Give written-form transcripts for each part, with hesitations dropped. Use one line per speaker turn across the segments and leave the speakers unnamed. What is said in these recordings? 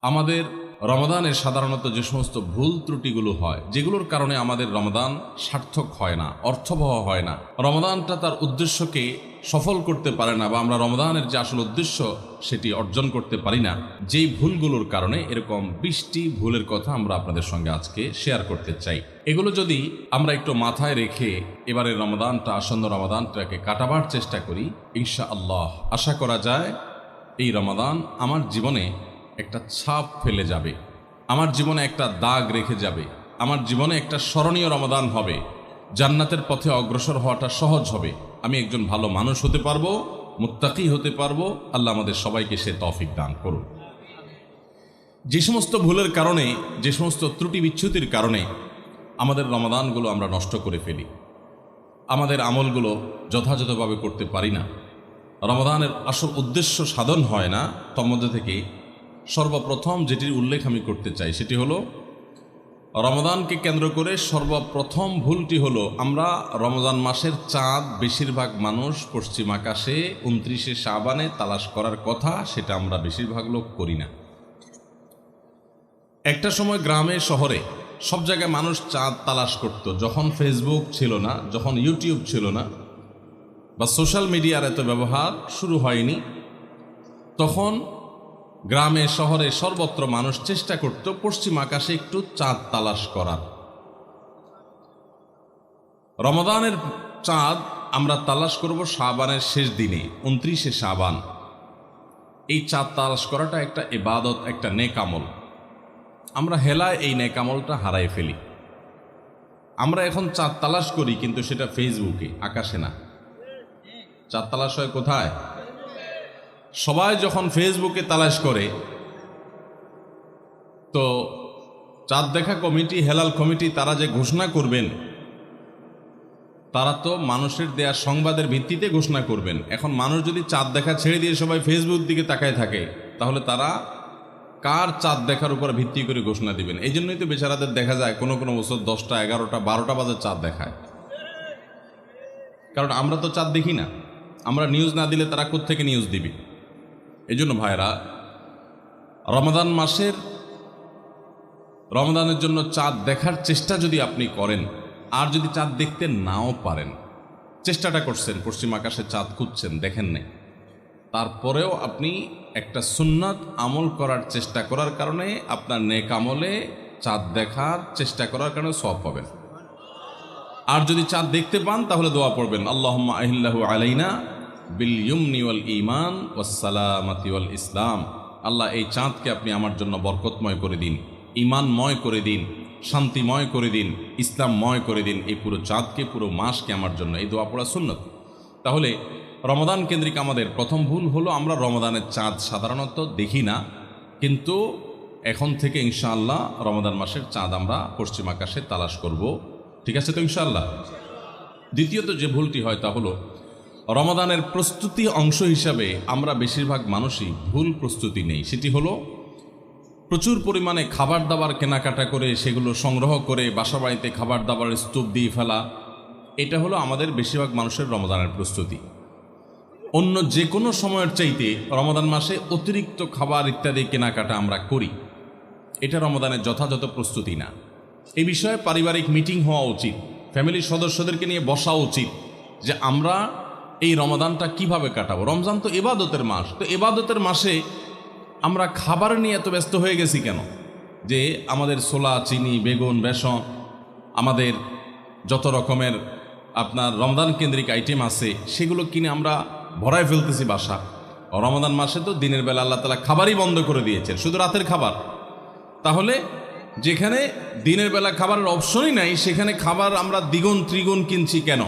আমাদের রমাদানের সাধারণত যে সমস্ত ভুল ত্রুটিগুলো হয়, যেগুলোর কারণে আমাদের রমাদান সার্থক হয় না, অর্থবহ হয় না, রমাদানটা তার উদ্দেশ্যকে সফল করতে পারে না, বা আমরা রমাদানের যে আসল উদ্দেশ্য সেটি অর্জন করতে পারি না, যেই ভুলগুলোর কারণে এরকম 20টি ভুলের কথা আমরা আপনাদের সঙ্গে আজকে শেয়ার করতে চাই। এগুলো যদি আমরা একটু মাথায় রেখে এবারের রমাদানটা, আসন্ন রমাদানটাকে কাটাবার চেষ্টা করি, ইনশাআল্লাহ আশা করা যায় এই রমাদান আমার জীবনে একটা ছাপ ফেলে যাবে, আমার জীবনে একটা দাগ রেখে যাবে, আমার জীবনে একটা স্মরণীয় রমাদান হবে, জান্নাতের পথে অগ্রসর হওয়াটা সহজ হবে, আমি একজন ভালো মানুষ হতে পারবো, মুত্তাকি হতে পারবো। আল্লাহ আমাদের সবাইকে সে তৌফিক দান করুন। যে সমস্ত ভুলের কারণে, যে সমস্ত ত্রুটি বিচ্যুতির কারণে আমাদের রমাদানগুলো আমরা নষ্ট করে ফেলি, আমাদের আমলগুলো যথাযথভাবে করতে পারি না, রমাদানের আসল উদ্দেশ্য সাধন হয় না, তার মধ্যে থেকে সর্বপ্রথম যেটির উল্লেখ আমি করতে চাই সেটি হলো, রমাদানকে কেন্দ্র করে সর্বপ্রথম ভুলটি হলো, আমরা রমজান মাসের চাঁদ বেশিরভাগ মানুষ পশ্চিম আকাশে 29শে শাবানে তালাশ করার কথা, সেটা আমরা বেশিরভাগ লোক করি না। একটা সময় গ্রামে শহরে সব জায়গায় মানুষ চাঁদ তালাশ করত, যখন ফেসবুক ছিল না, যখন ইউটিউব ছিল না, বা সোশ্যাল মিডিয়ার এত ব্যবহার শুরু হয়নি, তখন গ্রামে শহরে সর্বত্র মানুষ চেষ্টা করত পশ্চিম আকাশে একটু চাঁদ তালাশ করার। রমাদানের চাঁদ আমরা তালাশ করব শাবানের শেষ দিনে, 29শে শাবান। এই চাঁদ তালাশ করাটা একটা ইবাদত, একটা নেক আমল। আমরা হেলায় এই নেক আমলটা হারাই ফেলি। আমরা এখন চাঁদ তালাশ করি, কিন্তু সেটা ফেসবুকে, আকাশে না। চাঁদ তালাশ হয় কোথায়? সবাই যখন ফেসবুকে তালাশ করে, তো চাঁদ দেখা কমিটি, হেলাল কমিটি, তারা যে ঘোষণা করবেন, তারা তো মানুষের দেয়া সংবাদের ভিত্তিতে ঘোষণা করবেন। এখন মানুষ যদি চাঁদ দেখা ছেড়ে দিয়ে সবাই ফেসবুক দিকে তাকায় থাকে, তাহলে তারা কার চাঁদ দেখার উপর ভিত্তি করে ঘোষণা দিবেন? এই জন্যই তো বেচারাদের দেখা যায় কোনো কোনো বছর 10টা, 11টা, 12টা বাজে চাঁদ দেখায়। কারণ আমরা তো চাঁদ দেখি না, আমরা নিউজ না দিলে তারা কোত্থেকে নিউজ দিবে? এই জন্য ভাইরা, রমাদান মাসের, রমাদানের জন্য চাঁদ দেখার চেষ্টা যদি আপনি করেন, আর যদি চাঁদ দেখতে নাও পারেন, চেষ্টাটা করছেন, পশ্চিম আকাশে চাঁদ খুঁজছেন, দেখেন নাই, তারপরেও আপনি একটা সুন্নাত আমল করার চেষ্টা করার কারণে আপনার নেক আমলে চাঁদ দেখার চেষ্টা করার কারণে সওয়াব পাবেন। আর যদি চাঁদ দেখতে পান, তাহলে দোয়া পড়বেন, আল্লাহুম্মা আহিল্লাহু আলাইনা বিল ইয়ুমনি ওয়াল ঈমান ওয়াস সালামাতি ওয়াল ইসলাম। আল্লাহ, এই চাঁদকে আপনি আমার জন্য বরকতময় করে দিন, ঈমানময় করে দিন, শান্তিময় করে দিন, ইসলামময় করে দিন। এই পুরো চাঁদকে, পুরো মাসকে আমার জন্য, এই দোয়া পড়া সুন্নত। তাহলে রমাদান কেন্দ্রিক আমাদের প্রথম ভুল হলো, আমরা রমাদানের চাঁদ সাধারণত দেখি না, কিন্তু এখন থেকে ইনশাআল্লাহ রমাদান মাসের চাঁদ আমরা পশ্চিম আকাশে তালাশ করব। ঠিক আছে তো ইনশাআল্লাহ? দ্বিতীয়ত যে ভুলটি হয় তা হলো, রমাদানের প্রস্তুতি অংশ হিসাবে আমরা বেশিরভাগ মানুষই ভুল প্রস্তুতি নেই। সেটি হলো, প্রচুর পরিমাণে খাবার দাবার কেনাকাটা করে, সেগুলো সংগ্রহ করে বাসা বাড়িতে খাবার দাবার স্তূপ দিয়ে ফেলা। এটা হলো আমাদের বেশিরভাগ মানুষের রমাদানের প্রস্তুতি। অন্য যে কোনো সময়ের চাইতে রমাদান মাসে অতিরিক্ত খাবার ইত্যাদি কেনাকাটা আমরা করি, এটা রমাদানের যথাযথ প্রস্তুতি না। এই বিষয়ে পারিবারিক মিটিং হওয়া উচিত, ফ্যামিলির সদস্যদেরকে নিয়ে বসা উচিত, যে আমরা এই রমাদানটা কিভাবে কাটাবো। রমজান তো ইবাদতের মাস, তো ইবাদতের মাসে আমরা খাবার নিয়ে এত ব্যস্ত হয়ে গেছি কেন? যে আমাদের ছোলা, চিনি, বেগুন, বেসন, আমাদের যত রকমের আপনার রমজান কেন্দ্রিক আইটেম আছে, সেগুলো কিনে আমরা ভরায় ফেলতেছি বাসা। রমাদান মাসে তো দিনের বেলা আল্লাহ তাআলা খাবারই বন্ধ করে দিয়েছেন, শুধু রাতের খাবার। তাহলে যেখানে দিনের বেলা খাবারের অপশনই নাই, সেখানে খাবার আমরা দ্বিগুণ ত্রিগুণ কিনছি কেন?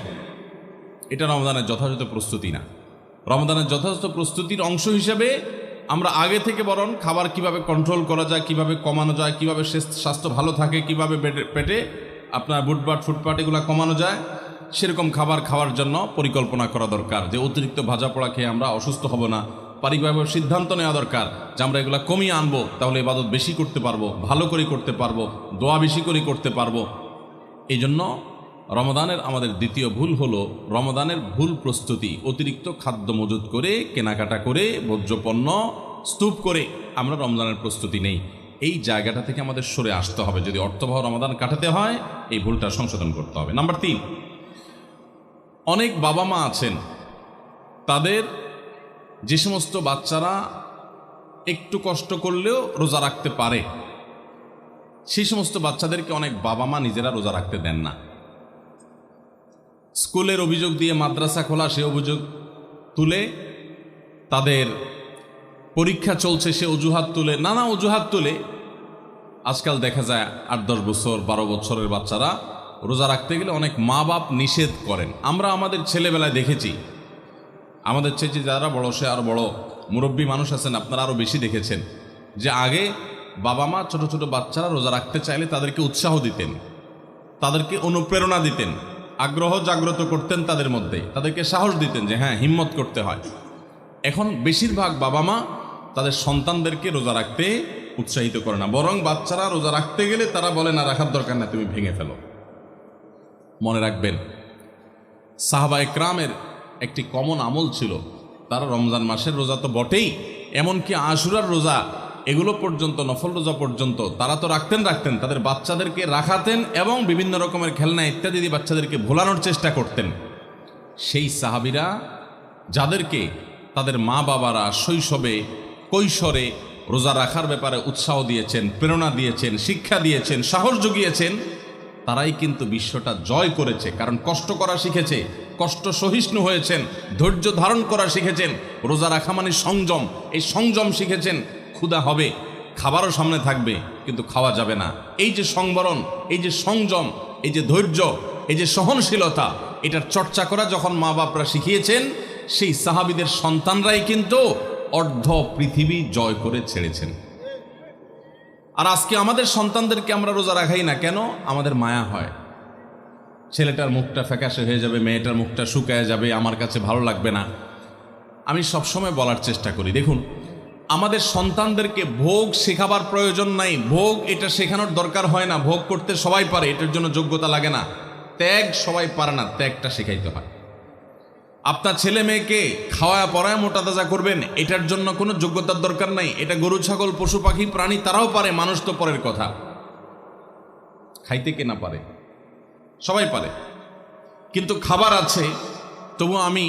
এটা রমাদানের যথাযথ প্রস্তুতি না। রমাদানের যথাযথ প্রস্তুতির অংশ হিসাবে আমরা আগে থেকে বরং খাবার কিভাবে কন্ট্রোল করা যায়, কিভাবে কমানো যায়, কিভাবে স্বাস্থ্য ভালো থাকে, কিভাবে পেটে আপনার বুটবাট ফুটপাট এগুলো কমানো যায়, সেরকম খাবার খাওয়ার জন্য পরিকল্পনা করা দরকার। যে অতিরিক্ত ভাজা পোড়া খেয়ে আমরা অসুস্থ হব না, পারিবারিক সিদ্ধান্ত নেওয়া দরকার যে আমরা এগুলো কমিয়ে আনবো, তাহলে ইবাদত বেশি করতে পারবো, ভালো করে করতে পারবো, দোয়া বেশি করে করতে পারবো। এই জন্য রমাদানের আমাদের দ্বিতীয় ভুল হলো, রমাদানের ভুল প্রস্তুতি। অতিরিক্ত খাদ্য মজুত করে, কেনাকাটা করে, ভোজ্যপণ্য স্তূপ করে আমরা রমজানের প্রস্তুতি নেই। এই জায়গাটা থেকে আমাদের সরে আসতে হবে। যদি অর্থবহ রমাদান কাটাতে হয়, এই ভুলটা সংশোধন করতে হবে। নাম্বার 3, অনেক বাবা মা আছেন, তাদের যে সমস্ত বাচ্চারা একটু কষ্ট করলেও রোজা রাখতে পারে, সেই সমস্ত বাচ্চাদেরকে অনেক বাবা মা নিজেরা রোজা রাখতে দেন না। স্কুলের অভিযোগ দিয়ে মাদ্রাসা খোলা, সে অভিযোগ তুলে, তাদের পরীক্ষা চলছে সে অজুহাত তুলে, নানা অজুহাত তুলে আজকাল দেখা যায় 8-10 বছর 12 বছরের বাচ্চারা রোজা রাখতে গেলে অনেক মা বাপ নিষেধ করেন। আমরা আমাদের ছেলেবেলায় দেখেছি, আমাদের চেয়ে যারা বড়, সে আরও বড় মুরব্বী মানুষ আছেন, আপনারা আরও বেশি দেখেছেন, যে আগে বাবা মা ছোট ছোট বাচ্চারা রোজা রাখতে চাইলে তাদেরকে উৎসাহ দিতেন, তাদেরকে অনুপ্রেরণা দিতেন, আগ্রহ জাগ্রত করতেন তাদের মধ্যে, তাদেরকে সাহস দিতেন যে হ্যাঁ, হিম্মত করতে হয়। এখন বেশিরভাগ বাবা মা তাদের সন্তানদেরকে রোজা রাখতে উৎসাহিত করে না, বরং বাচ্চারা রোজা রাখতে গেলে তারা বলে না, রাখার দরকার না, তুমি ভেঙে ফেলো। মনে রাখবেন, সাহাবায়ে কেরামের একটি কমন আমল ছিল, তারা রমজান মাসের রোজা তো বটেই, এমনকি আশুরার রোজা, এগুলো পর্যন্ত, নফল রোজা পর্যন্ত তারা তো রাখতেন, তাদের বাচ্চাদেরকে রাখাতেন এবং বিভিন্ন রকমের খেলনা ইত্যাদি দিয়ে বাচ্চাদেরকে ভোলানোর চেষ্টা করতেন। সেই সাহাবীরা যাদেরকে তাদের মা বাবারা শৈশবে কৈশোরে রোজা রাখার ব্যাপারে উৎসাহ দিয়েছেন, প্রেরণা দিয়েছেন, শিক্ষা দিয়েছেন, সাহস জুগিয়েছেন, তারাই কিন্তু বিশ্বটা জয় করেছে। কারণ কষ্ট করা শিখেছে, কষ্ট সহিষ্ণু হয়েছেন, ধৈর্য ধারণ করা শিখেছেন। রোজা রাখা মানে সংযম, এই সংযম শিখেছেন। ক্ষুধা হবে, খাবারও সামনে থাকবে, কিন্তু খাওয়া যাবে না। এই যে সংবরণ, এই যে সংযম, এই যে ধৈর্য, এই যে সহনশীলতা, এটার চর্চা করা যখন মা বাপরা শিখিয়েছেন, সেই সাহাবীদের সন্তানরাই কিন্তু অর্ধ পৃথিবী জয় করে ছেড়েছেন। আর আজকে আমাদের সন্তানদেরকে আমরা রোজা রাখাই না কেন? আমাদের মায়া হয়, ছেলেটার মুখটা ফ্যাকাশে হয়ে যাবে, মেয়েটার মুখটা শুকায় যাবে, আমার কাছে ভালো লাগবে না। আমি সবসময় বলার চেষ্টা করি, দেখুন, আমাদের সন্তানদেরকে ভোগ শেখাবার প্রয়োজন নাই, ভোগ এটা শেখানোর দরকার হয় না। ভোগ করতে সবাই পারে, এটার জন্য যোগ্যতা লাগে না। ত্যাগ সবাই পারে না, ত্যাগটা শেখাইতে হয়। আপনার ছেলে মেয়েকে খাওয়া পড়ায় মোটা তাজা করবেন, এটার জন্য কোনো যোগ্যতার দরকার নাই। এটা গরু ছাগল পশু পাখি প্রাণী তারাও পারে, মানুষ তো পরের কথা। খাইতে কে না পারে? সবাই পারে। কিন্তু খাবার আছে, তবু আমি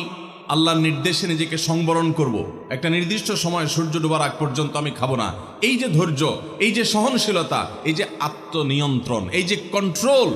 আল্লাহর নির্দেশে নিজেকে সংবরণ করব। একটা নির্দিষ্ট সময় সূর্য ডোবার আগ পর্যন্ত আমি খাবো না। এই যে ধৈর্য, এই যে সহনশীলতা, এই যে আত্মনিয়ন্ত্রণ, এই যে কন্ট্রোল,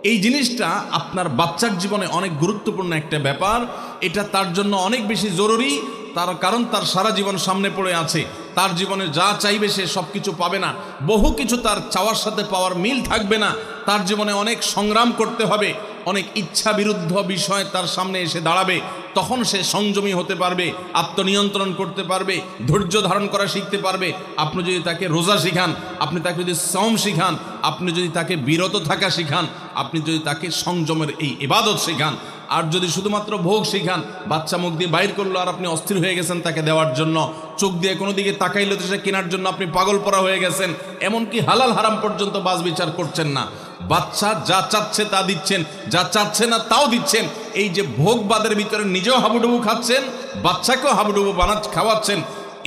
এই জিনিসটা আপনার বাচ্চার জীবনে অনেক গুরুত্বপূর্ণ একটা ব্যাপার। এটা তার জন্য অনেক বেশি জরুরি, তার কারণ তার সারা জীবন সামনে পড়ে আছে। তার জীবনে যা চাইবে সে সব কিছু পাবে না, বহু কিছু তার চাওয়ার সাথে পাওয়ার মিল থাকবে না। তার জীবনে অনেক সংগ্রাম করতে হবে, অনেক ইচ্ছা বিরুদ্ধ বিষয় তার সামনে এসে দাঁড়াবে। তখন সে সংযমী হতে পারবে, আত্মনিয়ন্ত্রণ করতে পারবে, ধৈর্য ধারণ করা শিখতে পারবে। আপনি যদি তাকে রোজা শিখান, আপনি তাকে যদি সওম শিখান, আপনি যদি তাকে বিরত থাকা শিখান, আপনি যদি তাকে সংযমের এই ইবাদত শিখান, আর যদি শুধুমাত্র ভোগ শিখান, বাচ্চা মুখ দিয়ে বাইর করলো আর আপনি অস্থির হয়ে গেছেন তাকে দেওয়ার জন্য, চোখ দিয়ে কোনো দিকে তাকাইলে তো সে কেনার জন্য আপনি পাগল পড়া হয়ে গেছেন, এমনকি হালাল হারাম পর্যন্ত বাজ বিচার করছেন না। বাচ্চা যা চাচ্ছে তা দিচ্ছেন, যা চাচ্ছে না তাও দিচ্ছেন। এই যে ভোগবাদের ভিতরে নিজেও হাবুডুবু খাচ্ছেন, বাচ্চাকেও হাবুডুবু খাওয়াচ্ছেন,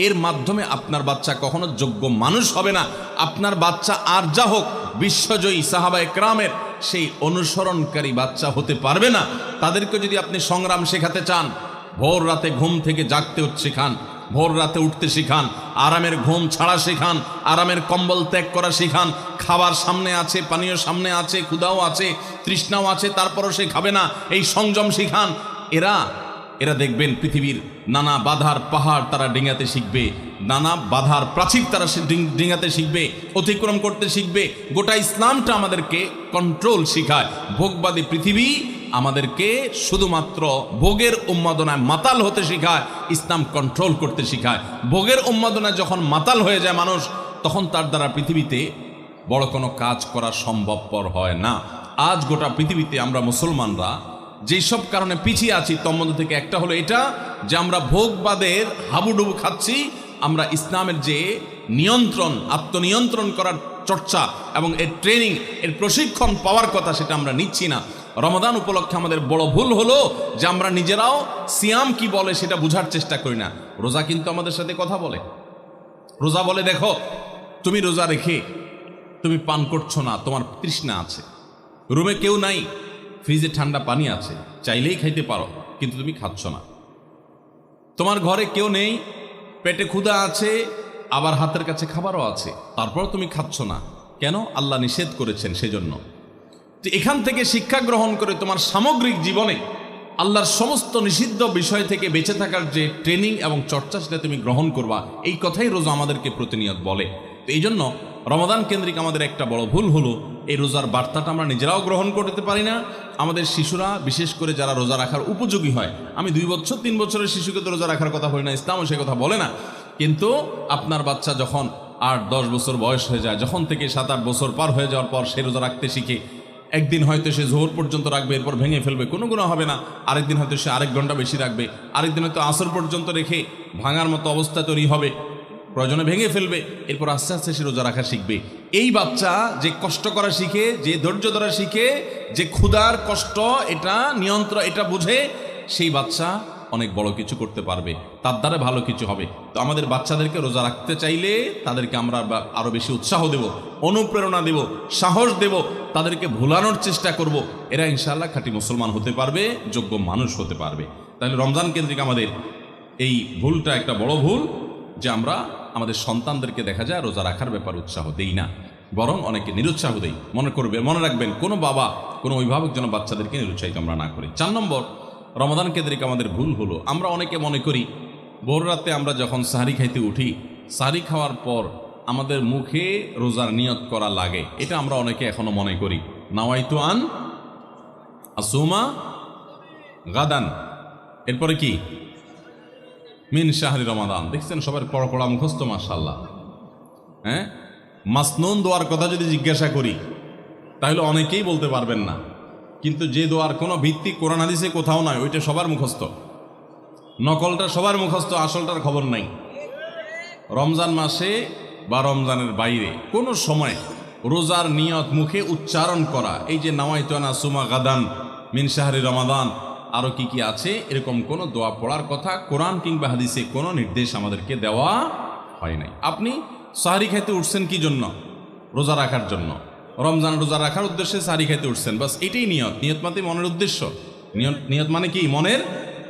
এর মাধ্যমে আপনার বাচ্চা কখনো যোগ্য মানুষ হবে না। আপনার বাচ্চা আর যা হোক, বিশ্বজয়ী সাহাবায়ে কেরামের সেই অনুসরণকারী বাচ্চা হতে পারবে না। তাদেরকে যদি আপনি সংগ্রাম শেখাতে চান, ভোর রাতে ঘুম থেকে জাগতে শেখান, ভোর রাতে উঠতে শিখান, আরামের ঘুম ছাড়া শেখান, আরামের কম্বল ত্যাগ করা শিখান। খাবার সামনে আছে, পানীয় সামনে আছে, ক্ষুধাও আছে, তৃষ্ণাও আছে, তারপরও সে খাবে না, এই সংযম শিখান। এরা দেখবেন পৃথিবীর নানা বাধার পাহাড় তারা ডিঙাতে শিখবে, নানা বাধার প্রাচীর তারা ডিঙাতে শিখবে, অতিক্রম করতে শিখবে। গোটা ইসলামটা আমাদেরকে কন্ট্রোল শিখায়। ভোগবাদী পৃথিবী আমাদেরকে শুধুমাত্র ভোগের উন্মাদনায় মাতাল হতে শিখায়, ইসলাম কন্ট্রোল করতে শিখায়। ভোগের উন্মাদনায় যখন মাতাল হয়ে যায় মানুষ, তখন তার দ্বারা পৃথিবীতে বড় কোনো কাজ করা সম্ভবপর হয় না। আজ গোটা পৃথিবীতে আমরা মুসলমানরা যেসব কারণে পিছিয়ে আছি, তোর মধ্যে থেকে একটা হলো এটা যে আমরা ভোগবাদের হাবুডুবু খাচ্ছি। আমরা ইসলামের যে নিয়ন্ত্রণ, আত্মনিয়ন্ত্রণ করার চর্চা এবং এর ট্রেনিং, এর প্রশিক্ষণ পাওয়ার কথা, সেটা আমরা নিচ্ছি না। রমাদান উপলক্ষে আমাদের বড় ভুল হলো যে আমরা নিজেরাও সিয়াম কি বলে সেটা বোঝার চেষ্টা করি না। রোজা কিন্তু আমাদের সাথে কথা বলে, রোজা বলে দেখো তুমি রোজা রেখে তুমি পান করছো না, তোমার তৃষ্ণা আছে, রুমে কেউ নাই, ফ্রিজে ঠান্ডা পানি আছে, চাইলেই খাইতে পারো কিন্তু তুমি খাচ্ছ না। তোমার ঘরে কেউ নেই, পেটে ক্ষুধা আছে, আবার হাতের কাছে খাবারও আছে, তারপর তুমি খাচ্ছ না কেন? আল্লাহ নিষেধ করেছেন সেজন্য। তো এখান থেকে শিক্ষা গ্রহণ করে তোমার সামগ্রিক জীবনে আল্লাহর সমস্ত নিষিদ্ধ বিষয় থেকে বেঁচে থাকার যে ট্রেনিং এবং চর্চা সেটা তুমি গ্রহণ করবা, এই কথাই রোজা আমাদেরকে প্রতিনিয়ত বলে। তো এই জন্য রমাদান কেন্দ্রিক আমাদের একটা বড় ভুল হলো এই রোজার বার্তাটা আমরা নিজেরাও গ্রহণ করতে পারি না। আমাদের শিশুরা বিশেষ করে যারা রোজা রাখার উপযোগী হয়, আমি 2 বছর 3 বছরের শিশুকে তো রোজা রাখার কথা বলি না, ইসলামও সে কথা বলে না, কিন্তু আপনার বাচ্চা যখন 8-10 বছর বয়স হয়ে যায়, যখন থেকে 7-8 বছর পার হয়ে যাওয়ার পর সে রোজা রাখতে শিখে, একদিন হয়তো সে জোহর পর্যন্ত রাখবে, এরপর ভেঙে ফেলবে, কোনো গুনাহ হবে না। আরেকদিন হয়তো সে আরেক ঘন্টা বেশি রাখবে, আরেকদিন হয়তো আসর পর্যন্ত রেখে ভাঙার মতো অবস্থা তৈরি হবে, প্রয়োজনে ভেঙে ফেলবে, এরপর আস্তে আস্তে সে রোজা রাখা শিখবে। এই বাচ্চা যে কষ্ট করা শিখে, যে ধৈর্য ধরা শিখে, যে ক্ষুধার কষ্ট এটা নিয়ন্ত্রণ এটা বুঝে, সেই বাচ্চা অনেক বড় কিছু করতে পারবে, তার দ্বারা ভালো কিছু হবে। তো আমাদের বাচ্চাদেরকে রোজা রাখতে চাইলে তাদেরকে আমরা আরো বেশি উৎসাহ দেব, অনুপ্রেরণা দেব, সাহস দেব, তাদেরকে ভুলানোর চেষ্টা করব, এরা ইনশাআল্লাহ খাঁটি মুসলমান হতে পারবে, যোগ্য মানুষ হতে পারবে। তাহলে রমজান কেন্দ্রিক আমাদের এই ভুলটা একটা বড় ভুল, যে আমরা আমাদের সন্তানদেরকে দেখা যায় রোজা রাখার ব্যাপারে উৎসাহ দেই না, বরং অনেকে নিরুৎসাহ দেই। মনে রাখবেন কোনো বাবা কোনো অভিভাবক যেন বাচ্চাদেরকে নিরুৎসাহিত আমরা না করি। 4 নম্বর রমাদান কেন্দ্রিক আমাদের ভুল হলো, আমরা অনেকে মনে করি ভোর রাতে আমরা যখন সাহরি খাইতে উঠি, সাহরি খাওয়ার পর আমাদের মুখে রোজার নিয়ত করা লাগে। এটা আমরা অনেকে এখনো মনে করি, নাওয়াইতু আন আসুমা গাদান, এরপরে কি মিন শাহরি রমাদান। দেখছেন সবার কড়া মুখস্থ, মাশাআল্লাহ। হ্যাঁ, মাসনুন দোয়ার কথা যদি জিজ্ঞাসা করি তাহলে অনেকেই বলতে পারবেন না, কিন্তু যে দোয়ার কোনো ভিত্তি কোরআন হাদিসে কোথাও নয়, ওইটা সবার মুখস্থ, নকলটা সবার মুখস্থ, আসলটার খবর নাই। রমজান মাসে বা রমজানের বাইরে কোনো সময় রোজার নিয়ত মুখে উচ্চারণ করা, এই যে নাওয়াইতু আন আসুমা গাদান মিন শাহরি রমাদান, আরও কি কি আছে, এরকম কোনো দোয়া পড়ার কথা কোরআন কিংবা হাদিসে কোনো নির্দেশ আমাদেরকে দেওয়া হয় নাই। আপনি সাহরি খাইতে উঠছেন কি জন্য? রোজা রাখার জন্য, রমজান রোজা রাখার উদ্দেশ্যে সাহরি খাইতে উঠছেন, বাস এটাই নিয়ত। নিয়ত মানে মনের উদ্দেশ্য, নিয়ত মানে কি মনের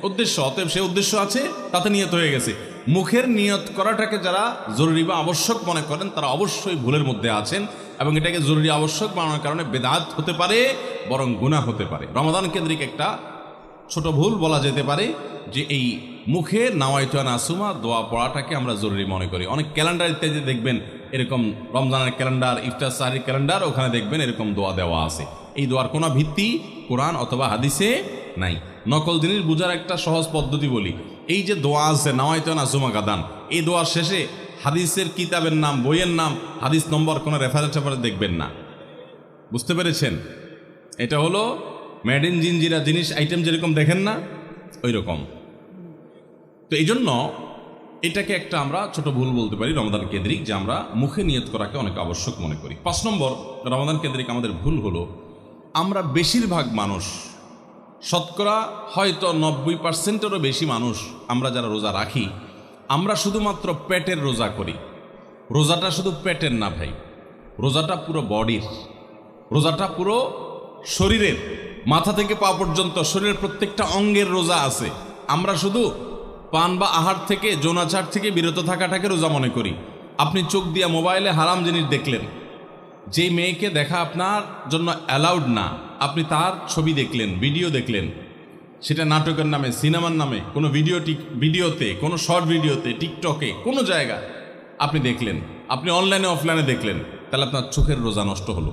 উদ্দেশ্য, অতএব সে উদ্দেশ্য আছে, তাতে নিয়ত হয়ে গেছে। মুখের নিয়ত করাটাকে যারা জরুরি বা আবশ্যক মনে করেন তারা অবশ্যই ভুলের মধ্যে আছেন, এবং এটাকে জরুরি আবশ্যক বানানোর কারণে বেদাত হতে পারে, বরং গুনাহ হতে পারে। রমাদান কেন্দ্রিক একটা ছোট ভুল বলা যেতে পারে যে এই মুখে নাওয়াইতু আন আসুমা দোয়া পড়াটাকে আমরা জরুরি মনে করি। অনেক ক্যালেন্ডার ইত্যাদি দেখবেন এরকম রমজানের ক্যালেন্ডার, ইফতার সাহরির ক্যালেন্ডার, ওখানে দেখবেন এরকম দোয়া দেওয়া আছে। এই দোয়ার কোনো ভিত্তি কোরআন অথবা হাদিসে নাই। নকল জিনিস বোঝার একটা সহজ পদ্ধতি বলি, এই যে দোয়া আছে নাওয়াইতু আন আসুমা গাদান, এই দোয়ার শেষে হাদিসের কিতাবের নাম, বইয়ের নাম, হাদিস নম্বর, কোনো রেফারেন্স দেখবেন না। বুঝতে পেরেছেন? এটা হলো মেড ইন জিনজিরা জিনিস আইটেম যেরকম দেখেন না, ওই রকম। তো এই জন্য এটাকে একটা আমরা ছোট ভুল বলতে পারি রমাদান কেন্দ্রিক, যে আমরা মুখে নিয়ত করাকে অনেক আবশ্যক মনে করি। 5 নম্বর রমাদান কেন্দ্রিক আমাদের ভুল হলো, আমরা বেশিরভাগ মানুষ, শতকরা হয়তো 90%-এরও বেশি মানুষ, আমরা যারা রোজা রাখি, আমরা শুধুমাত্র পেটের রোজা করি। রোজাটা শুধু পেটের না ভাই, রোজাটা পুরো বডির, রোজাটা পুরো শরীরের, মাথা থেকে পা পর্যন্ত শরীরের প্রত্যেকটা অঙ্গের রোজা আছে। আমরা শুধু পান বা আহার থেকে, যৌনাচার থেকে বিরত থাকাটাকে রোজা মনে করি। আপনি চোখ দিয়ে মোবাইলে হারাম জিনিস দেখলেন, যেই মেয়েকে দেখা আপনার জন্য অ্যালাউড না, আপনি তার ছবি দেখলেন, ভিডিও দেখলেন, সেটা নাটকের নামে, সিনেমার নামে, কোনো ভিডিওতে, কোনো শর্ট ভিডিওতে, টিকটকে, কোনো জায়গা আপনি দেখলেন, আপনি অনলাইনে অফলাইনে দেখলেন, তাহলে আপনার চোখের রোজা নষ্ট হলো।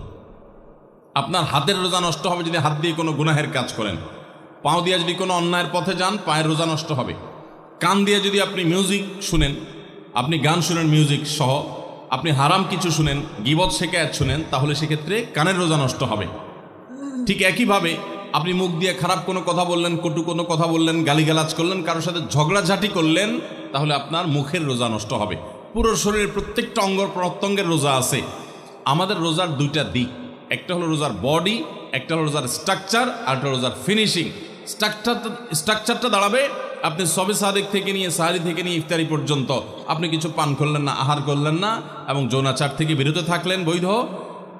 আপনার হাতের রোজা নষ্ট হবে যদি হাত দিয়ে কোনো গুনাহের কাজ করেন। পাও দিয়ে যদি কোনো অন্যায়ের পথে যান, পায়ের রোজা নষ্ট হবে। কান দিয়ে যদি আপনি মিউজিক শুনেন, আপনি গান শুনেন মিউজিক সহ, আপনি হারাম কিছু শুনেন, গীবত শিকায়াত শুনেন, তাহলে সেক্ষেত্রে কানের রোজা নষ্ট হবে। ঠিক একইভাবে আপনি মুখ দিয়ে খারাপ কোনো কথা বললেন, কটু কোনো কথা বললেন, গালিগালাজ করলেন, কারোর সাথে ঝগড়াঝাটি করলেন, তাহলে আপনার মুখের রোজা নষ্ট হবে। পুরো শরীরের প্রত্যেকটা অঙ্গ প্রত্যঙ্গের রোজা আছে। আমাদের রোজার 2টা দিক, একটা হলো রোজার বডি, একটা হলো রোজার স্ট্রাকচার, আর একটা রোজার ফিনিশিং। স্ট্রাকচারটা দাঁড়াবে আপনি সবে সাদেক থেকে নিয়ে সাহারি থেকে নিয়ে ইফতারি পর্যন্ত আপনি কিছু পান করলেন না, আহার করলেন না এবং যৌনাচার থেকে বিরত থাকলেন, বৈধ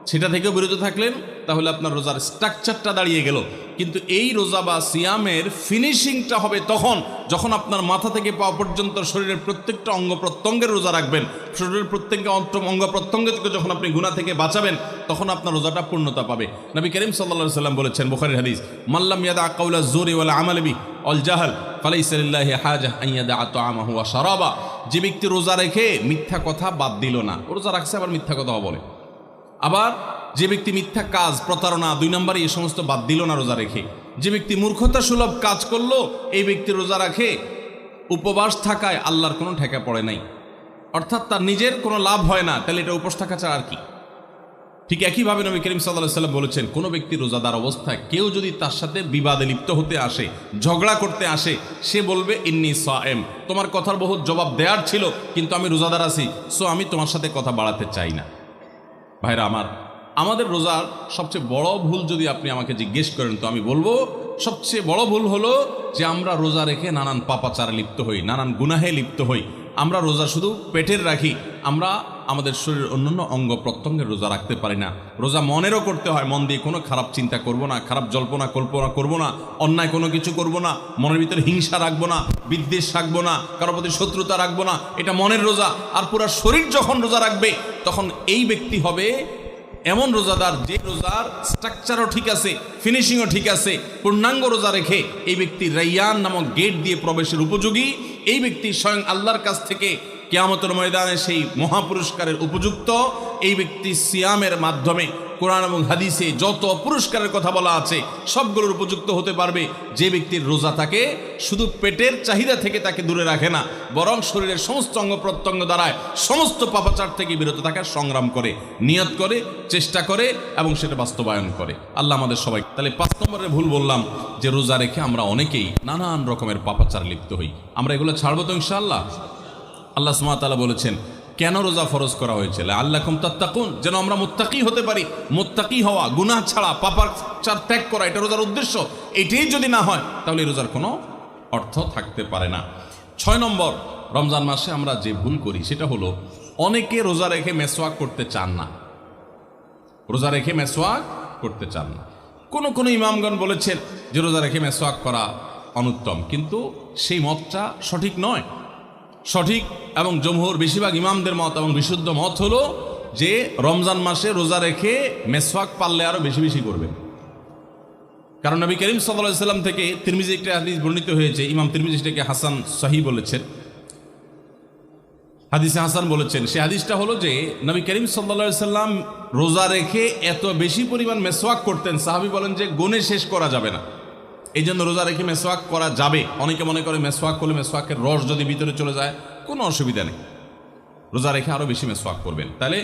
সেটা থেকেও বিরত থাকলেন, তাহলে আপনার রোজার স্ট্রাকচারটা দাঁড়িয়ে গেল। কিন্তু এই রোজা বা সিয়ামের ফিনিশিংটা হবে তখন যখন আপনার মাথা থেকে পাওয়া পর্যন্ত শরীরের প্রত্যেকটা অঙ্গ প্রত্যঙ্গের রোজা রাখবেন। শরীরের প্রত্যেকটা অঙ্গ প্রত্যঙ্গ থেকে যখন আপনি গুনাহ থেকে বাঁচাবেন তখন আপনার রোজাটা পূর্ণতা পাবে। নবী করিম সাল্লাল্লাহু আলাইহি সাল্লাম বলেছেন, বুখারীর হাদিস, মাল্লাম ইয়াদা কাওলা যুরি ওয়াল আমাল বি আল জাহল ফালাইসা লিল্লাহি হাজা আন ইয়াদা তাআমাহু ওয়া শারাবা। যে ব্যক্তি রোজা রেখে মিথ্যা কথা বাদ দিল না, রোজা রাখছে আবার মিথ্যা কথা বলে, আবার যে ব্যক্তি মিথ্যা কাজ, প্রতারণা, 2 নম্বরে এই সমস্ত বাদ দিল না রোজা রেখে, যে ব্যক্তি মূর্খতা সুলভ কাজ করলো, এই ব্যক্তি রোজা রাখে উপবাস থাকায় আল্লাহর কোনো ঠেকা পড়ে নাই, অর্থাৎ তার নিজের কোনো লাভ হয় না, তাহলে এটা উপোস থাকা ছাড়া আর কি। ঠিক একইভাবে নবী করিম সাল্লাল্লাহু আলাইহি সাল্লাম বলেছেন, কোনো ব্যক্তি রোজাদার অবস্থায় কেউ যদি তার সাথে বিবাদে লিপ্ত হতে আসে, ঝগড়া করতে আসে, সে বলবে ইন্নী সায়েম, তোমার কথার বহুত জবাব দেওয়ার ছিল কিন্তু আমি রোজাদার আছি, সো আমি তোমার সাথে কথা বাড়াতে চাই না। ভাইরা আমার, আমাদের রোজার সবচেয়ে বড় ভুল যদি আপনি আমাকে জিজ্ঞেস করেন তো আমি বলবো সবচেয়ে বড় ভুল হলো যে আমরা রোজা রেখে নানান পাপাচারে লিপ্ত হই, নানান গুনাহে লিপ্ত হই। আমরা রোজা শুধু পেটের রাখি, আমরা আমাদের শরীরের অন্যান্য অঙ্গ প্রত্যঙ্গের রোজা রাখতে পারি না। রোজা মনেরও করতে হয়, মন দিয়ে কোনো খারাপ চিন্তা করব না, খারাপ জল্পনা কল্পনা করব না, অন্যায় কোনো কিছু করব না, মনের ভিতরে হিংসা রাখবো না, বিদ্বেষ রাখবো না, কারোর প্রতি শত্রুতা রাখবো না, এটা মনের রোজা। আর পুরা শরীর যখন রোজা রাখবে তখন এই ব্যক্তি হবে এমন রোজাদার যে রোজার স্ট্রাকচারও ঠিক আছে, ফিনিশিংও ঠিক আছে, পূর্ণাঙ্গ রোজা রেখে এই ব্যক্তি রাইয়ান নামক গেট দিয়ে প্রবেশের উপযোগী। এই ব্যক্তি স্বয়ং আল্লাহর কাছ থেকে কিয়ামতের ময়দানে সেই মহাপুরস্কারের উপযুক্ত। এই ব্যক্তি সিয়ামের মাধ্যমে কোরআন এবং হাদিসে যত পুরস্কারের কথা বলা আছে সবগুলোর উপযুক্ত হতে পারবে। যে ব্যক্তির রোজা তাকে শুধু পেটের চাহিদা থেকে তাকে দূরে রাখে না, বরং শরীরের সমস্ত অঙ্গ প্রত্যঙ্গ দ্বারায় সমস্ত পাপাচার থেকে বিরত থাকার সংগ্রাম করে, নিয়ত করে, চেষ্টা করে এবং সেটা বাস্তবায়ন করে। আল্লাহ আমাদের সবাই। তাহলে 5 নম্বরের ভুল বললাম যে রোজা রেখে আমরা অনেকেই নানান রকমের পাপাচার লিপ্ত হই। আমরা এগুলো ছাড়বো তো ইনশাআল্লাহ। আল্লাহ সুবহানাহু ওয়া তাআলা বলেছেন কেন রোজা ফরজ করা হয়েছে, লাআল্লাকুম তাত্তাকুন, যেন আমরা মুত্তাকি হতে পারি। মুত্তাকি হওয়া, গুনাহ ছাড়া, পাপাচার ত্যাগ করা, এটা রোজার উদ্দেশ্য। এটাই যদি না হয় তাহলে এই রোজার কোনো অর্থ থাকতে পারে না। 6 নম্বর, রমজান মাসে আমরা যে ভুল করি সেটা হলো অনেকে রোজা রেখে মেসওয়াক করতে চান না। রোজা রেখে মেসওয়াক করতে চান না। কোন ইমামগণ বলেছেন যে রোজা রেখে মেসওয়াক করা অনুত্তম, কিন্তু সেই মতটা সঠিক নয়। সঠিক এবং জমহুর বেশিরভাগ ইমামদের মত এবং বিশুদ্ধ মত হলো যে রমজান মাসে রোজা রেখে মেসওয়াক পারলে আরো বেশি বেশি করবেন। কারণ নবী করিম সাল্লাল্লাহু আলাইহি সাল্লাম থেকে তিরমিজি একটা হাদিস বর্ণিত হয়েছে, ইমাম তিরমিজি সেটাকে হাসান সহিহ বলেছেন, হাদিসে হাসান বলেছেন। সেই হাদিসটা হলো যে নবী করিম সাল্লাল্লাহু আলাইহি সাল্লাম রোজা রেখে এত বেশি পরিমাণ মেসওয়াক করতেন, সাহাবী বলেন যে গুণে শেষ করা যাবে না। এই জন্য রোজা রেখে মেসওয়াক করা যাবে। অনেকে মনে করে মেসওয়াক করলে মেসওয়াকের রস যদি ভিতরে চলে যায় কোনো অসুবিধা নেই, রোজা রেখে আরও বেশি মেসওয়াক করবেন। তাহলে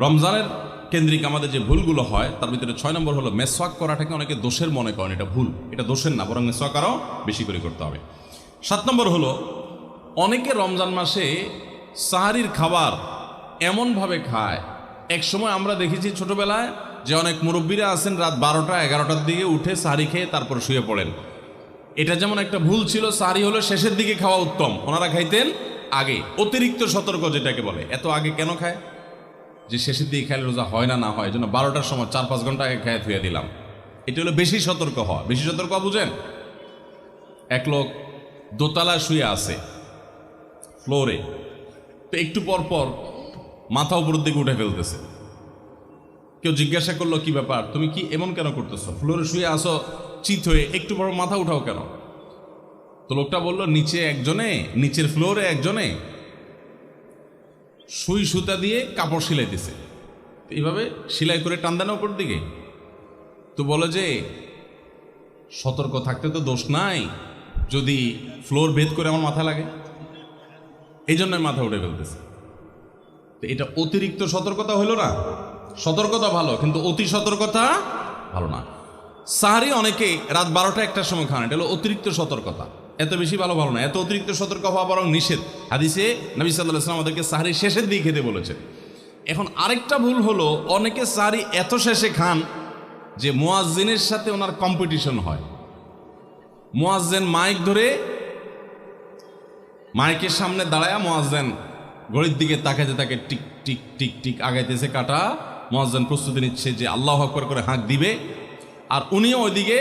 রমজানের কেন্দ্রিক আমাদের যে ভুলগুলো হয় তার ভিতরে 6 নম্বর হলো মেসওয়াক করাটাকে অনেকে দোষের মনে করেন, এটা ভুল, এটা দোষের না, বরং মেসওয়াক আরও বেশি করে করতে হবে। 7 নম্বর হলো অনেকে রমজান মাসে সাহারির খাবার এমনভাবে খায়, এক সময় আমরা দেখেছি ছোটবেলায় যে অনেক মুরব্বীরা আছেন রাত 12টা-11টার দিকে উঠে সাহারি খেয়ে তারপর শুয়ে পড়েন। এটা যেমন একটা ভুল ছিল, সাহারি হলো শেষের দিকে খাওয়া উত্তম, ওনারা খাইতেন আগে। অতিরিক্ত সতর্ক যেটাকে বলে, এত আগে কেন খায় যে শেষের দিকে খাইলে রোজা হয় না, না হয়, জন্য 12টার সময় 4-5 ঘন্টা আগে খেয়ে ধুয়ে দিলাম। এটা হলো বেশি সতর্ক হওয়া। বেশি সতর্ক বুঝেন, এক লোক দোতলায় শুয়ে আছে ফ্লোরে, তো একটু পর পর মাথা উপরের দিকে উঠে ফেলতেছে। কেউ জিজ্ঞাসা করলো কি ব্যাপার, তুমি কি এমন কেন করতেছো, ফ্লোরে শুয়ে আসো চিত হয়ে, একটু বড় মাথা উঠাও কেন? তো লোকটা বলল নিচের ফ্লোরে একজনে সুই সুতা দিয়ে কাপড় সিলাইতেছে, এইভাবে সেলাই করে টান দেন উপর দিকে। তো বলে যে সতর্ক থাকতে তো দোষ নাই, যদি ফ্লোর ভেদ করে আমার মাথা লাগে, এই জন্য মাথা উঠে ফেলতেছে। তো এটা অতিরিক্ত সতর্কতা হইল না? সতর্কতা ভালো, কিন্তু অতি সতর্কতা ভালো না। সাহারি অনেকে রাত 12টা-1টার সময় খান, এটা হলো অতিরিক্ত সতর্কতা। এত বেশি ভালো না, এত অতিরিক্ত সতর্ক হওয়া বরং নিষেধ। হাদিসে নবী সাল্লাল্লাহু আলাইহি ওয়াসাল্লাম আমাদেরকে সাহারি শেষের দিকে খেতে বলেছেন। এখন আরেকটা ভুল হলো অনেকে সাহারি এত শেষে খান যে মুয়াজ্জিনের সাথে ওনার কম্পিটিশন হয়। মুয়াজ্জিন মাইক ধরে মাইকের সামনে দাঁড়ায় মুয়াজ্জিন ঘড়ির দিকে তাকাইতে তাকে টিক টিক টিক টিক আগাইতেছে কাটা। মুয়াজ্জিন প্রস্তুতি নিচ্ছে যে আল্লাহু আকবার করে হাঁক দিবে, আর উনিও ওইদিকে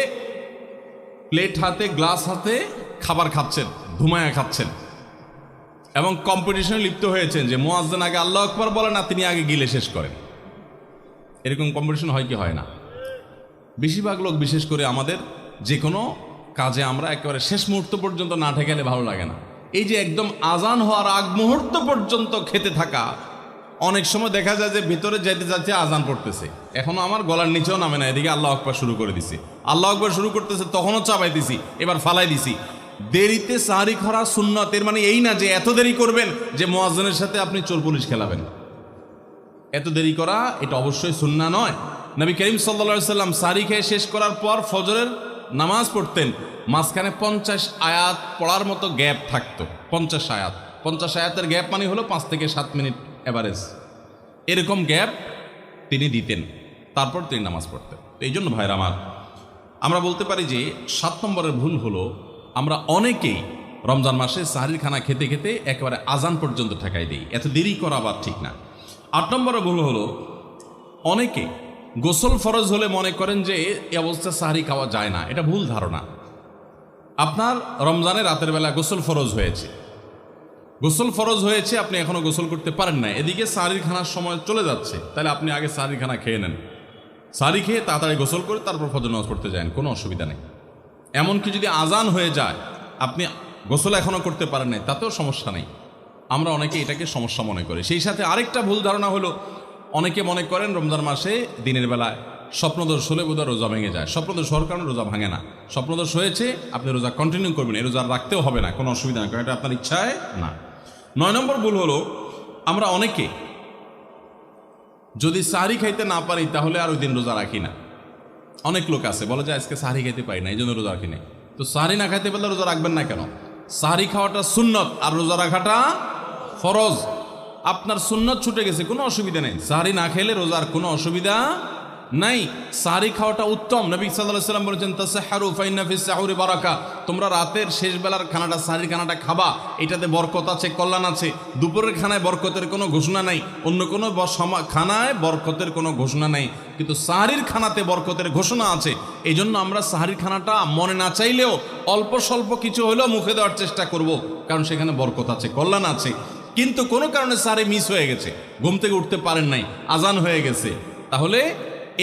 প্লেট হাতে গ্লাস হাতে খাবার খাচ্ছেন, ধুমায়া খাচ্ছেন, এবং কম্পিটিশনে লিপ্ত হয়েছেন যে মুয়াজ্জিন আগে আল্লাহু আকবার বলেন না তিনি আগে গিলে শেষ করেন। এরকম কম্পিটিশন হয় কি হয় না? বেশিরভাগ লোক, বিশেষ করে আমাদের যে কোনো কাজে আমরা একেবারে শেষ মুহূর্ত পর্যন্ত না ঠেকালে ভালো লাগে না। এই যে একদম আজান হওয়ার আগ মুহূর্ত পর্যন্ত খেতে থাকা, অনেক সময় দেখা যায় যে ভিতরে যেতে যাচ্ছে আজান পড়তেছে, এখনো আমার গলার নিচেও নামে না, এদিকে আল্লাহু আকবার শুরু করে দিছি, আল্লাহু আকবার শুরু করতেছে তখনও চাপাই দিছি, এবার ফালাই দিছি। দেরিতে সাহরি করা সুন্নাত, এর মানে এই না যে এত দেরি করবেন যে মুয়াজ্জিনের সাথে আপনি চোর পুলিশ খেলাবেন। এত দেরি করা এটা অবশ্যই সুন্নাহ নয়। নবী করিম সাল্লাল্লাহু আলাইহি সাল্লাম সাহরি খেয়ে শেষ করার পর ফজরের নামাজ পড়তেন, মাঝখানে 50 আয়াত পড়ার মতো গ্যাপ থাকতো। 50 আয়াত, 50 আয়াতের গ্যাপ মানে হলো 5 থেকে 7 মিনিট এভারেজ, এরকম গ্যাপ তিনি দিতেন, তারপর তিনি নামাজ পড়তেন। এই জন্য ভাইরা আমার, আমরা বলতে পারি যে 7 নম্বরের ভুল হলো আমরা অনেকেই রমজান মাসে সাহরির খানা খেতে খেতে একেবারে আজান পর্যন্ত ঠেকাই দিই। এত দেরি করা আবার ঠিক না। 8 নম্বরের ভুল হলো অনেকে গোসল ফরজ হলে মনে করেন যে এই অবস্থায় সাহরি খাওয়া যায় না। এটা ভুল ধারণা। আপনার রমজানে রাতের বেলা গোসল ফরজ হয়েছে, গোসল ফরজ হয়েছে, আপনি এখনো গোসল করতে পারেন না, এদিকে সাহরির খানার সময় চলে যাচ্ছে, তাহলে আপনি আগে সাহরির খানা খেয়ে নেন, সাহরি খেয়ে তাড়াতাড়ি গোসল করে তারপর ফজর নামাজ পড়তে যান, কোনো অসুবিধা নেই। এমনকি যদি আজান হয়ে যায়, আপনি গোসল এখনো করতে পারেন নাই, তাতেও সমস্যা নেই। আমরা অনেকে এটাকে সমস্যা মনে করি। সেই সাথে আরেকটা ভুল ধারণা হলো, অনেকে মনে করেন রমজান মাসে দিনের বেলায় স্বপ্নদোষ হলে বোধহয় রোজা ভেঙে যায়। স্বপ্নদোষ হওয়ার কারণে রোজা ভাঙে না। স্বপ্নদোষ হয়েছে, আপনি রোজা কন্টিনিউ করবেন, এই রোজা রাখতেও হবে না, কোনো অসুবিধা নেই, কারণ এটা আপনার ইচ্ছায় না। 9 নম্বর ভুল হলো আমরা অনেকে যদি সাহরি খাইতে না পারি তাহলে আর ওই দিন রোজা রাখি না। অনেক লোক আছে বলে যে আজকে সাহরি খাইতে পারি না, এই জন্য রোজা রাখি না। তো সাহরি না খাইতে পারলে রোজা রাখবেন না কেন? সাহরি খাওয়াটা সুন্নত আর রোজা রাখাটা ফরজ। আপনার সুন্নত ছুটে গেছে, কোনো অসুবিধা নেই। সাহরি না খেলে রোজার কোনো অসুবিধা নাই, সাহরি খাওয়াটা উত্তম। নবী সাল্লাল্লাহু আলাইহি সাল্লাম বলেছেন তাসাহহারু ফাইন্না ফিস সাহুরি বারাকা, তোমরা রাতের শেষ বেলার খানাটা, সাহরির খানাটা খাবা, এটাতে বরকত আছে, কল্যাণ আছে। দুপুরের খানায় বরকতের কোনো ঘোষণা নাই, অন্য কোনো খানায় বরকতের কোনো ঘোষণা নাই, কিন্তু সাহরির খানাতে বরকতের ঘোষণা আছে। এই জন্য আমরা সাহরির খানাটা মনে না চাইলেও অল্প স্বল্প কিছু হলেও মুখে দেওয়ার চেষ্টা করব, কারণ সেখানে বরকত আছে, কল্যাণ আছে। কিন্তু কোনো কারণে সাহরি মিস হয়ে গেছে, ঘুম থেকে উঠতে পারেন নাই, আজান হয়ে গেছে, তাহলে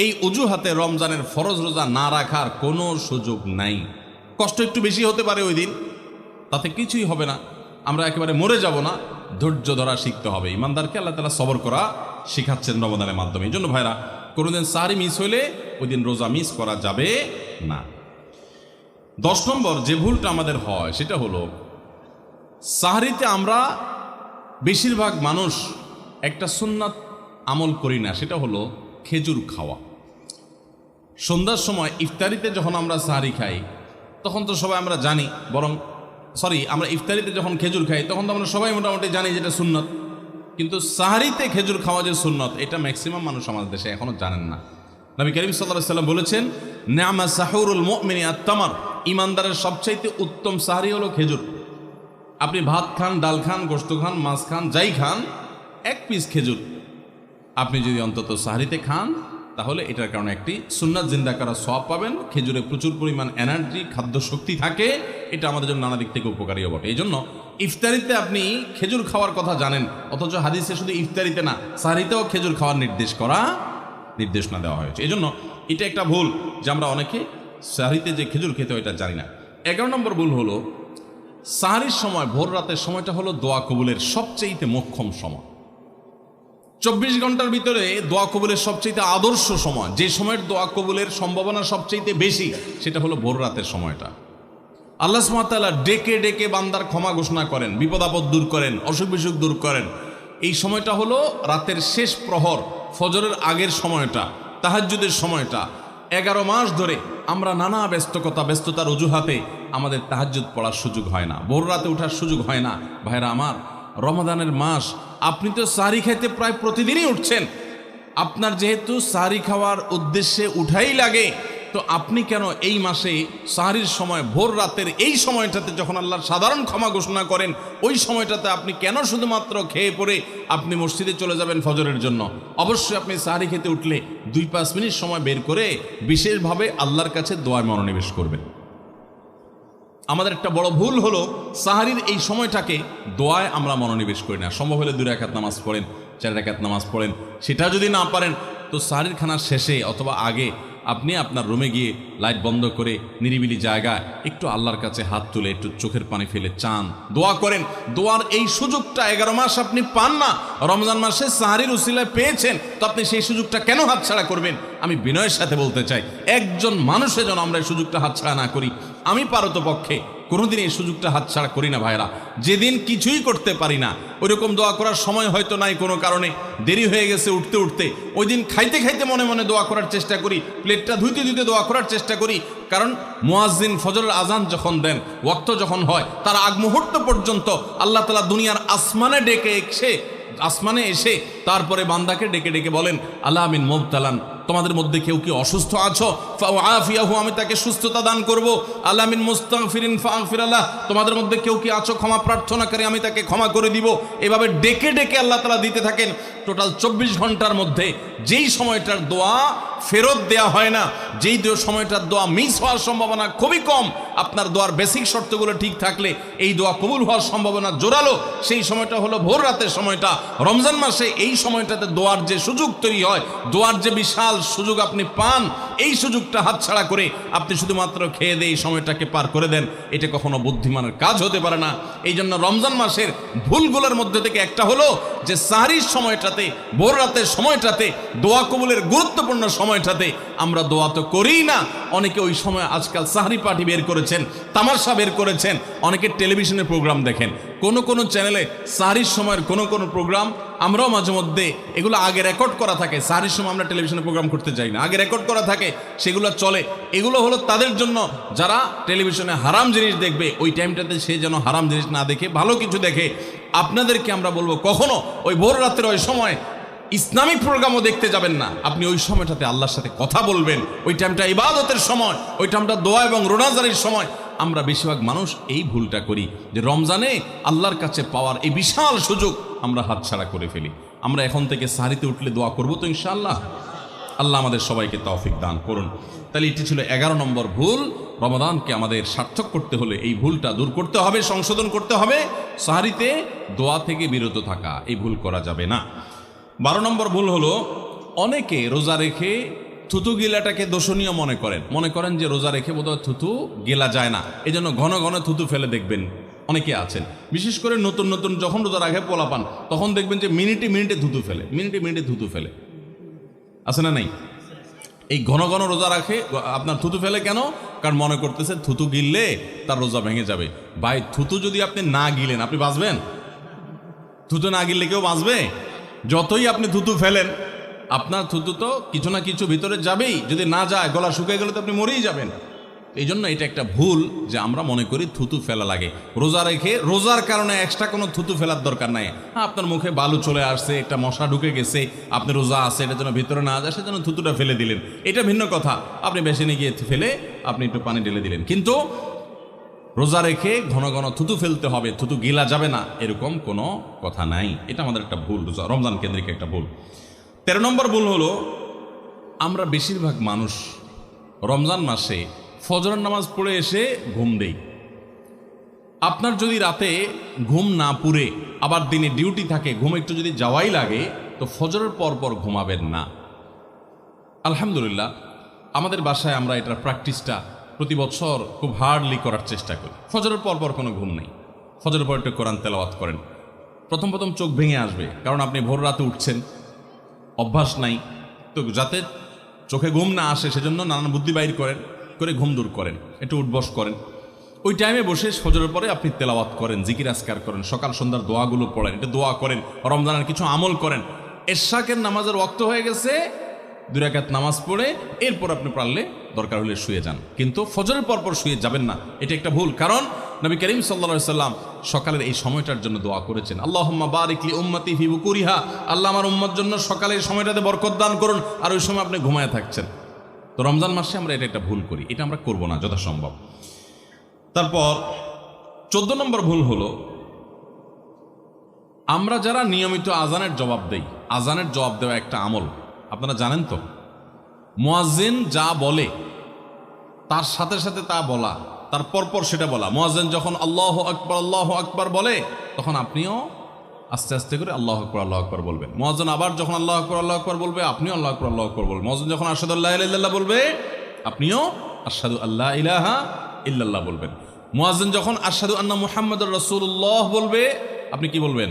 এই অজুহাতে রমজানের ফরজ রোজা না রাখার কোনো সুযোগ নাই। কষ্ট একটু বেশি হতে পারে ওই দিন, তাতে কিছুই হবে না, আমরা একেবারে মরে যাব না। ধৈর্য ধরা শিখতে হবে। ইমানদারকে আল্লাহ তাআলা সবর করা শিখাচ্ছেন রমজানের মাধ্যমে। এই জন্য ভাইরা, কোনোদিন সাহরি মিস হইলে ওই দিন রোজা মিস করা যাবে না। 10 নম্বর যে ভুলটা আমাদের হয় সেটা হলো, সাহরিতে আমরা বেশিরভাগ মানুষ একটা সুন্নাত আমল করি না, সেটা হলো খেজুর খাওয়া। সন্ধ্যার সময় ইফতারিতে যখন আমরা সাহরি খাই তখন তো সবাই আমরা জানি, আমরা ইফতারিতে যখন খেজুর খাই তখন তো আমরা সবাই মোটামুটি জানি যেটা সুন্নত, কিন্তু সাহরিতে খেজুর খাওয়া যে সুন্নত, এটা ম্যাক্সিমাম মানুষ আমাদের দেশে এখনো জানেন না। নবী করিম সাল্লাল্লাহু আলাইহি সাল্লাম বলেছেন, নি'মা সাহুরুল মুমিনি আত-তামার, ইমানদারের সবচাইতে উত্তম সাহরি হলো খেজুর। আপনি ভাত খান, ডাল খান, গোশত খান, মাছ খান, যাই খান, 1 পিস খেজুর আপনি যদি অন্তত সাহরিতে খান, তাহলে এটার কারণে একটি সুন্নাত জিন্দা করার সওয়াব পাবেন। খেজুরে প্রচুর পরিমাণ এনার্জি, খাদ্য শক্তি থাকে, এটা আমাদের জন্য নানা দিক থেকে উপকারীও বটে। এই জন্য ইফতারিতে আপনি খেজুর খাওয়ার কথা জানেন, অথচ হাদিসে শুধু ইফতারিতে না, সাহরিতেও খেজুর খাওয়ার নির্দেশনা দেওয়া হয়েছে। এই জন্য এটা একটা ভুল যে আমরা অনেকে সাহরিতে যে খেজুর খেতে হয় এটা জানি না। 11 নম্বর ভুল হলো, সাহরির সময়, ভোর রাতের সময়টা হলো দোয়া কবুলের সবচেয়ে মোক্ষম সময়। 24 ঘন্টার ভিতরে দোয়া কবুলের সবচেয়ে আদর্শ সময়, যে সময়ের দোয়া কবুলের সম্ভাবনা সবচেয়ে বেশি, সেটা হলো ভোর রাতের সময়টা। আল্লাহ সুবহানাহু ওয়া তাআলা ডেকে ডেকে বান্দার ক্ষমা ঘোষণা করেন, বিপদ আপদ দূর করেন, অসুখ বিসুখ দূর করেন। এই সময়টা হলো রাতের শেষ প্রহর, ফজরের আগের সময়টা, তাহাজ্জুদের সময়টা। 11 মাস ধরে আমরা নানা ব্যস্ততার অজুহাতে আমাদের তাহাজ্জুদ পড়ার সুযোগ হয় না, ভোর রাতে ওঠার সুযোগ হয় না। ভাইরা আমার, রমাদানের মাস, আপনি তো সাহরি খাইতে প্রায় প্রতিদিনই উঠছেন। আপনার যেহেতু সাহরি খাওয়ার উদ্দেশ্যে উঠাই লাগে, তো আপনি কেন এই মাসে সাহরির সময় ভোর রাতের এই সময়টাতে যখন আল্লাহর সাধারণ ক্ষমা ঘোষণা করেন ওই সময়টাতে আপনি কেন শুধুমাত্র খেয়ে পরে আপনি মসজিদে চলে যাবেন ফজরের জন্য? অবশ্যই আপনি সাহরি খেতে উঠলে 2-5 মিনিট সময় বের করে বিশেষভাবে আল্লাহর কাছে দোয়ায় মনোনিবেশ করবেন। আমাদের একটা বড় ভুল হলো সাহরির এই সময়টাকে দোয়ায় আমরা মনোনিবেশ করি না। সম্ভব হলে 2 রাকাত নামাজ পড়েন, 4 রাকাত নামাজ পড়েন। সেটা যদি না পারেন তো সাহরির খানার শেষে অথবা আগে আপনি আপনার রুমে গিয়ে লাইট বন্ধ করে নিরিবিলি জায়গায় একটু আল্লাহর কাছে হাত তুলে একটু চোখের পানি ফেলে চান, দোয়া করেন। দোয়ার এই সুযোগটা 11 মাস আপনি পান না, রমজান মাসে সাহরির উসিলায় পেয়েছেন, তো আপনি সেই সুযোগটা কেন হাতছাড়া করবেন? আমি বিনয়ের সাথে বলতে চাই, একজন মানুষের যেন আমরা এই সুযোগটা হাতছাড়া না করি। আমি পারতপক্ষে কোনোদিন এই সুযোগটা হাতছাড়া করি না ভাইরা। যেদিন কিছুই করতে পারি না, ওইরকম দোয়া করার সময় হয়তো নাই, কোনো কারণে দেরি হয়ে গেছে উঠতে উঠতে, ওই দিন খাইতে খাইতে মনে মনে দোয়া করার চেষ্টা করি, প্লেটটা ধুইতে ধুইতে দোয়া করার চেষ্টা করি। কারণ মুয়াজ্জিন ফজরের আজান যখন দেন, ওয়াক্ত যখন হয়, তার আগ মুহূর্ত পর্যন্ত আল্লাহ তাআলা দুনিয়ার আসমানে এসে তারপরে বান্দাকে ডেকে ডেকে বলেন, আল্লাহ মিন মুবতালান, তোমাদের মধ্যে কেউ কি অসুস্থ আছো, ফাআফিয়াহু, আমি তাকে সুস্থতা দান করব। আল্লাহ মিন মুস্তাগফিরিন ফাগফির লাহ, তোমাদের মধ্যে কেউ কি আছো ক্ষমা প্রার্থনাকারী, আমি তাকে ক্ষমা করে দিব। এভাবে ডেকে ডেকে আল্লাহ তাআলা দিতে থাকেন। টোটাল 24 ঘন্টার মধ্যে যেই সময়টার দোয়া ফেরত দেয়া হয় না, যেই সময়টার দোয়া মিস হওয়ার সম্ভাবনা খুবই কম, আপনার দোয়ার বেসিক শর্তগুলো ঠিক থাকলে এই দোয়া কবুল হওয়ার সম্ভাবনা জোরালো, সেই সময়টা হলো ভোর রাতের সময়টা। রমজান মাসে এই সময়টাতে দোয়ার যে সুযোগ তৈরি হয়, দোয়ার যে বিশাল সুযোগ আপনি পান, এই সুযোগটা হাতছাড়া করে আপনি শুধুমাত্র খেয়ে দিয়ে এই সময়টাকে পার করে দেন, এটা কখনো বুদ্ধিমানের কাজ হতে পারে না। এই জন্য রমজান মাসের ভুলগুলোর মধ্যে থেকে একটা হলো যে সাহরির সময়টাতে, ভোর রাতের সময়টাতে, দোয়া কবুলের গুরুত্বপূর্ণ সময়টাতে আমরা দোয়া তো করিই না। অনেকে ওই সময় আজকাল সাহরি পার্টি বের করেছেন, তামাশা বের করেছেন, অনেকে টেলিভিশনের প্রোগ্রাম দেখেন। কোনো চ্যানেলে সাহরির সময়ের কোনো প্রোগ্রাম, আমরাও মাঝে মধ্যে এগুলো আগে রেকর্ড করা থাকে। সাহরির সময় আমরা টেলিভিশনে প্রোগ্রাম করতে যাই না, আগে রেকর্ড করা থাকে, সেগুলো চলে। এগুলো হলো তাদের জন্য যারা টেলিভিশনে হারাম জিনিস দেখবে, ওই টাইমটাতে সে যেন হারাম জিনিস না দেখে ভালো কিছু দেখে। আপনাদেরকে আমরা বলবো, কখনো ওই ভোর রাতের ওই সময় ইসলামিক প্রোগ্রামও দেখতে যাবেন না। আপনি ওই সময়টাতে আল্লাহর সাথে কথা বলবেন, ওই টাইমটা ইবাদতের সময়, ওই টাইমটা দোয়া এবং রোনাজারির সময়। আমরা বেশিরভাগ মানুষ এই ভুলটা করি যে রমজানে আল্লাহর কাছে পাওয়ার এই বিশাল সুযোগ আমরা হাতছাড়া করে ফেলি। আমরা এখন থেকে সাহরিতে উঠলে দোয়া করবো তো ইনশাআল্লাহ। আল্লাহ আমাদের সবাইকে তৌফিক দান করুন। তাহলে এটি ছিল 11 নম্বর ভুল। রমাদানকে আমাদের সার্থক করতে হলে এই ভুলটা দূর করতে হবে, সংশোধন করতে হবে। সাহরিতে দোয়া থেকে বিরত থাকা, এই ভুল করা যাবে না। 12 নম্বর ভুল হলো, অনেকে রোজা রেখে থুতু গিলাটাকে দোষণীয় মনে করেন যে রোজা রেখে বোধহয় থুতু গেলা যায় না, এই জন্য ঘন ঘন থুতু ফেলে দেখবেন অনেকে আছেন। বিশেষ করে নতুন নতুন যখন রোজা রাখে পোলাপান, তখন দেখবেন যে মিনিটে মিনিটে থুতু ফেলে, আছে না নাই? এই ঘন ঘন রোজা রাখে, আপনার থুতু ফেলে কেন? কারণ মনে করতেছে থুতু গিললে তার রোজা ভেঙে যাবে। ভাই, থুতু যদি আপনি না গিলেন আপনি বাঁচবেন? থুতু না গিললে কেউ বাঁচবে? যতই আপনি থুতু ফেলেন, আপনার থুতু তো কিছু না কিছু ভিতরে যাবেই। যদি না যায়, গলা শুকিয়ে গেলে তো আপনি মরেই যাবেন। এই জন্য এটা একটা ভুল যে আমরা মনে করি থুতু ফেলা লাগে। রোজা রেখে রোজার কারণে এক্সট্রা কোনো থুতু ফেলার দরকার নাই। আপনার মুখে বালু চলে আসছে, একটা মশা ঢুকে গেছে, আপনি রোজা আছে, এটা যেন ভিতরে না যায়, সেজন্য থুতুটা ফেলে দিলেন, এটা ভিন্ন কথা। আপনি বেসিনে গিয়ে ফেলে আপনি একটু পানি ঢেলে দিলেন। কিন্তু রোজা রেখে ঘন ঘন থুতু ফেলতে হবে, থুতু গিলা যাবে না, এরকম কোনো কথা নাই। এটা আমাদের একটা ভুল, রমজান কেন্দ্রিক একটা ভুল। 13 নম্বর ভুল হলো, আমরা বেশিরভাগ মানুষ রমজান মাসে ফজরের নামাজ পড়ে এসে ঘুম দেই। আপনার যদি রাতে ঘুম না পুরে আবার দিনে ডিউটি থাকে, ঘুম একটু যদি যাওয়াই লাগে, তো ফজরের পর পর ঘুমাবেন না। আলহামদুলিল্লাহ, আমাদের বাসায় আমরা এটার প্র্যাকটিসটা প্রতি বছর খুব হার্ডলি করার চেষ্টা করি। ফজরের পর পর কোনো ঘুম নেই, ফজরের পর একটু কোরআন তেলাওয়াত করেন। প্রথম চোখ ভেঙে আসবে, কারণ আপনি ভোর রাতে উঠছেন, অভ্যাস নাই। তো যাতে চোখে ঘুম না আসে সেজন্য নানান বুদ্ধি বাইর করে ঘুম দূর করেন, একটু উঠবস করেন। ওই টাইমে বসে ফজরের পরে আপনি তেলাওয়াত করেন, জিকির আজকার করেন, সকাল সন্ধ্যার দোয়াগুলো পড়েন, এটা দোয়া করেন, রমজানের কিছু আমল করেন। এশাকের নামাজের ওয়াক্ত হয়ে গেছে, 2 রাকাত নামাজ পড়ে এরপর আপনি পারলে দরকার হলে শুয়ে যান, কিন্তু ফজরের পরপর শুয়ে যাবেন না। এটা একটা ভুল, কারণ নবী করিম সাল্লাল্লাহু আলাইহি সাল্লাম সকালের এই সময়টার জন্য দোয়া করেছেন, আল্লাহুম্মা বারিক লি উম্মতি ফি বুকুরিহা, আল্লাহ আমার উম্মত জন্য সকালের সময়টাতে বরকত দান করুন। আর ওই সময় আপনি ঘুমায় থাকছেন, তো রমজান মাসে আমরা এটা একটা ভুল করি, এটা আমরা করব না যথাসম্ভব। তারপর 14 নম্বর ভুল হলো, আমরা যারা নিয়মিত আজানের জবাব দেই, আজানের জবাব দেওয়া একটা আমল, আপনারা জানেন তো, মুয়াজ্জিন যা বলে তার সাথে সাথে তা বলা, তার পরপর সেটা বলা। মুয়াজ্জিন যখন আল্লাহু আকবার বলে, তখন আপনিও আস্তে আস্তে করে আল্লাহু আকবার বলবেন। মুয়াজ্জিন আবার যখন আল্লাহু আকবার বলবে, আপনিও আল্লাহু আকবার বলবেন। মুয়াজ্জিন যখন আশহাদু আল্লা ইলাহা ইল্লাল্লাহ বলবে, আপনিও আশহাদু আল্লা ইলাহা ইল্লাল্লাহ বলবেন। মুয়াজ্জিন যখন আশহাদু আন্না মুহাম্মাদুর রাসূলুল্লাহ বলবে, আপনি কি বলবেন?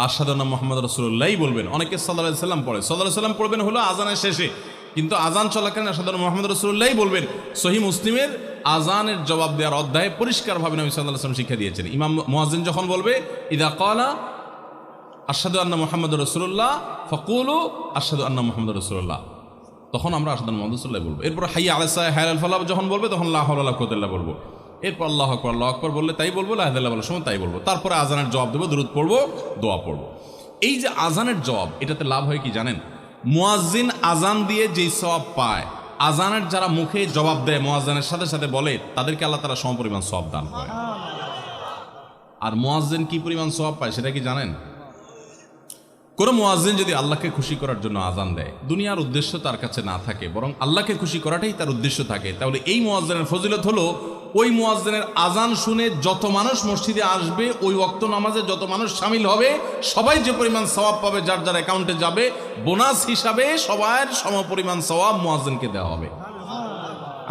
আশহাদু আন্না মুহাম্মাদুর রাসূলুল্লাহই বলবেন। অনেকে সাল্লাল্লাহু আলাইহি সাল্লাম পড়ে, সাল্লাল্লাহু আলাইহি সাল্লাম পড়বেন হলো আজানের শেষে, কিন্তু আজান চলাকালীন আশহাদু আন্না মুহাম্মাদুর রাসূলুল্লাহই বলবেন। সহিহ মুসলিমের আজানের জবাব দেওয়ার অধ্যায়ে পরিষ্কারভাবে নবী সাল্লাল্লাহু আলাইহি ওয়াসাল্লাম শিক্ষা দিয়েছেন। ইমাম মুয়াজ্জিন যখন বলবে ইযা ক্বালা আশহাদু আন্না মুহাম্মাদুর রাসূলুল্লাহ ফাকুলু আশহাদু আন্না মুহাম্মাদুর রাসূলুল্লাহ, তখন আমরা আশহাদু আন্না মুহাম্মাদুর রাসূলুল্লাহ বলবো। এরপর হাইয়া আলাস সালাহ হাইয়া আল ফালাহ যখন বলবে, তখন লা হাওলা ওয়ালা কুওয়াতা ইল্লা বিল্লাহ বলবো। এরপর আল্লাহু আকবার বললে তাই বলবো, লা ইলাহা ইল্লাল্লাহ বলার সময় তাই বলবো। তারপরে আজানের জবাব দেবো, দুরূদ পড়বো, দোয়া পড়বো। এই যে আজানের জবাব, এটাতে লাভ হয় কি জানেন? মুয়াজ্জিন আজান দিয়ে যেই সওয়াব পায়, আজানের যারা মুখে জবাব দেয়, মুয়াজ্জিনের সাথে সাথে বলে, তাদেরকে আল্লাহ তাআলা সমপরিমাণ সওয়াব দান করে। আর মুয়াজ্জিন কি পরিমাণ সওয়াব পায় সেটা কি জানেন? কোন মুয়াজ্জিন যদি আল্লাহকে খুশি করার জন্য আজান দেয়, দুনিয়ার উদ্দেশ্য তার কাছে না থাকে, বরং আল্লাহকে খুশি করাটাই তার উদ্দেশ্য থাকে, তাহলে এই মুয়াজ্জিনের ফজিলত হলো, ওই মুয়াজ্জিনের আজান শুনে যত মানুষ মসজিদে আসবে, ওই ওয়াক্ত নামাজে যত মানুষ শামিল হবে, সবাই যে পরিমাণ সওয়াব পাবে, যার যার অ্যাকাউন্টে যাবে, বোনাস হিসাবে সবার সমপরিমাণ সওয়াব মুয়াজ্জিনকে দেওয়া হবে।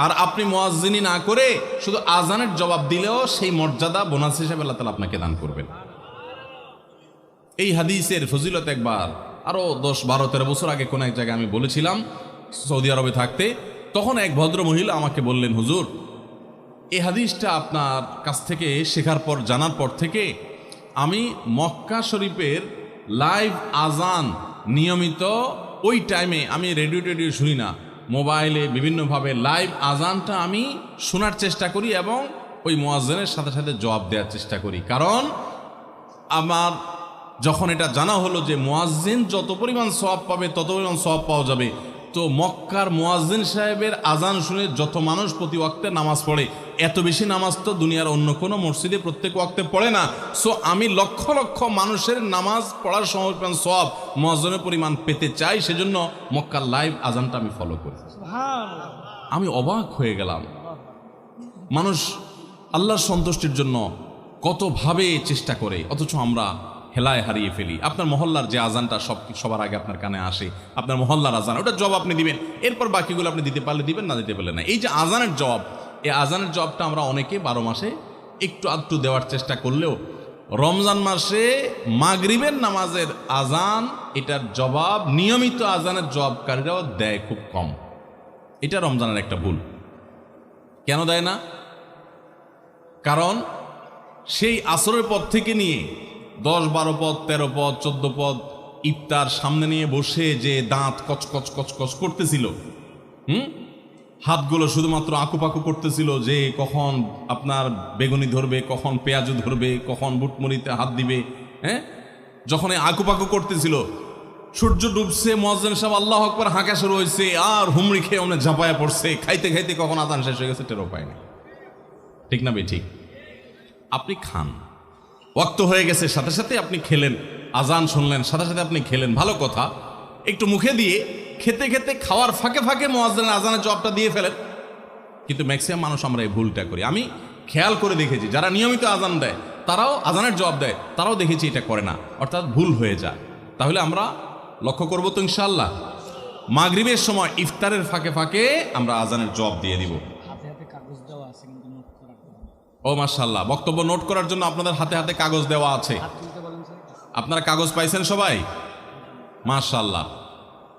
আর আপনি মুয়াজ্জিনি না করে শুধু আজানের জবাব দিলেও সেই মর্যাদা বোনাস হিসাবে আল্লাহ তাআলা আপনাকে দান করবেন। এই হাদিসের ফজিলত একবার আরো 10-12-13 বছর আগে কোন এক জায়গায় আমি বলেছিলাম, সৌদি আরবে থাকতে। তখন এক ভদ্র মহিলা আমাকে বললেন, হুজুর, এই হাদিসটা আপনার কাছ থেকে শেখার পর, জানার পর থেকে আমি মক্কা শরীফের লাইভ আজান নিয়মিত ওই টাইমে, আমি রেডিও শুনি না, মোবাইলে বিভিন্নভাবে লাইভ আজানটা আমি শোনার চেষ্টা করি এবং ওই মুয়াজ্জিনের সাথে সাথে জবাব দেওয়ার চেষ্টা করি। কারণ আমার যখন এটা জানা হলো যে মুয়াজ্জিন যত পরিমাণ সওয়াব পাবে, তত পরিমাণ সওয়াব পাওয়া যাবে, তো মক্কার মুয়াজ্জিন সাহেবের আজান শুনে যত মানুষ প্রতি ওয়াক্তে নামাজ পড়ে, এত বেশি নামাজ তো দুনিয়ার অন্য কোনো মসজিদে প্রত্যেক ওয়াক্তে পড়ে না। সো আমি লক্ষ লক্ষ মানুষের নামাজ পড়ার সময় সওয়াব মুয়াজ্জিনের পরিমাণ পেতে চাই, সেজন্য মক্কার লাইভ আজানটা আমি ফলো করি। আমি অবাক হয়ে গেলাম, মানুষ আল্লাহর সন্তুষ্টির জন্য কতভাবে চেষ্টা করে, অথচ আমরা হেলায় হারিয়ে ফেলি। আপনার মহল্লার যে আজানটা সবার আগে আপনার কানে আসে, আপনার মহল্লার আজান, ওটা জবাব আপনি দিবেন, এরপর বাকিগুলো আপনি দিতে পারলে দিবেন, না দিতে পারলে না। এই যে আজানের জবাব, এই আজানের জবাবটা আমরা অনেকে 12 মাসে একটু আধটু দেওয়ার চেষ্টা করলেও, রমজান মাসে মাগরিবের নামাজের আজান, এটার জবাব নিয়মিত আজানের জবাবকারীরাও দেয় খুব কম। এটা রমজানের একটা ভুল। কেন দেয় না? কারণ সেই আসরের পর থেকে নিয়ে 10-12 পদ, 13 পদ, 14 পদ ইফতার সামনে নিয়ে বসে যে দাঁত কচকচ কচকচ করতেছিল, হাতগুলো শুধুমাত্র আকুপাকু করতেছিল যে কখন আপনার বেগুনি ধরবে, কখন পেঁয়াজু ধরবে, কখন বুটমুড়িতে হাত দিবে। যখন আকুপাকু করতেছিল, সূর্য ডুবছে, মুয়াজ্জিন সাহেব আল্লাহু আকবার হাঁকা শুরু হয়েছে, আর হুমড়ি খেয়ে অনেক ঝাঁপায়া পড়ছে, খাইতে খাইতে কখন আজান শেষ হয়ে গেছে টেরও পায়নি। ঠিক না ভাই? ঠিক। আপনি খান, ওয়াক্ত হয়ে গেছে, সাথে সাথে আপনি খেলেন, আজান শুনলেন, সাথে সাথে আপনি খেলেন, ভালো কথা। একটু মুখে দিয়ে খেতে খেতে খাওয়ার ফাঁকে ফাঁকে মুয়াজ্জিনের আজানের জবাবটা দিয়ে ফেলেন। কিন্তু ম্যাক্সিমাম মানুষ আমরা এই ভুলটা করি। আমি খেয়াল করে দেখেছি, যারা নিয়মিত আজান দেয়, তারাও আজানের জবাব দেয়, তারাও দেখেছি এটা করে না, অর্থাৎ ভুল হয়ে যায়। তাহলে আমরা লক্ষ্য করবো তো ইনশাআল্লাহ, মাগরিবের সময় ইফতারের ফাঁকে ফাঁকে আমরা আজানের জবাব দিয়ে দিব। ও মাশাআল্লাহ, বক্তব্য নোট করার জন্য আপনাদের হাতে হাতে কাগজ দেওয়া আছে। আপনারা কাগজ পাইছেন সবাই? মাশাআল্লাহ।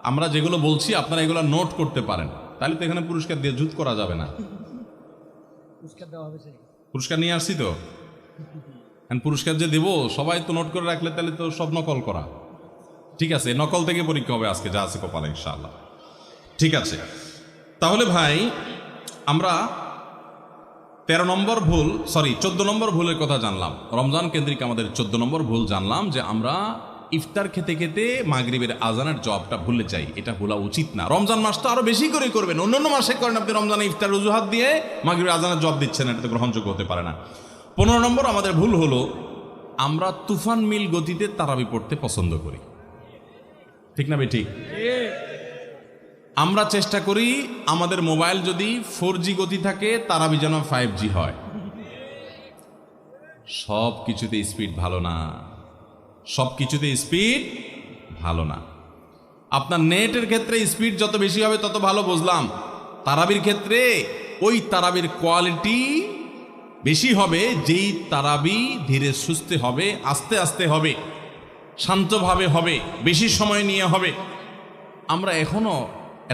আমরা যেগুলো বলছি আপনারা এগুলো নোট করতে পারেন, তাহলে তো এখানে পুরস্কার দিয়ে জুত করা যাবে না। পুরস্কার নিয়ে আসছি তো, পুরস্কার যে দেব সবাই তো নোট করে রাখলে তাহলে তো সব নকল করা। ঠিক আছে, নকল থেকে পরীক্ষা হবে আজকে, যা আছে কপালে ইনশাআল্লাহ। ঠিক আছে, তাহলে ভাই আমরা 14 নম্বর ভুলের কথা জানলাম। রমজান কেন্দ্রিক আমাদের 14 নম্বর ভুল জানলাম যে আমরা ইফতার খেতে খেতে মাগরিবের আজানের জবাবটা ভুলে যাই, এটা ভোলা উচিত না। রমজান মাস তো আরো বেশি করে করবেন, অন্যান্য মাসে করেন, আপনি রমজানে ইফতার অজুহাত দিয়ে মাগরিবের আজানের জবাব দিচ্ছেন, এটা তো গ্রহণযোগ্য হতে পারে না। 15 নম্বর আমাদের ভুল হলো, আমরা তুফান মিল গতিতে তারাবি পড়তে পছন্দ করি, ঠিক না ভাই? ঠিক। আমরা চেষ্টা করি আমাদের মোবাইল যদি 4G গতি থাকে, তারাবি যেন 5G হয়। সব কিছুতে স্পিড ভালো না, সব কিছুতে স্পিড ভালো না। আপনার নেটের ক্ষেত্রে স্পিড যত বেশি হবে তত ভালো, বুঝলাম। তারাবির ক্ষেত্রে ওই তারাবির কোয়ালিটি বেশি হবে যেই তারাবি ধীরে সুস্থে হবে, আস্তে আস্তে হবে, শান্তভাবে হবে, বেশি সময় নিয়ে হবে। আমরা এখনো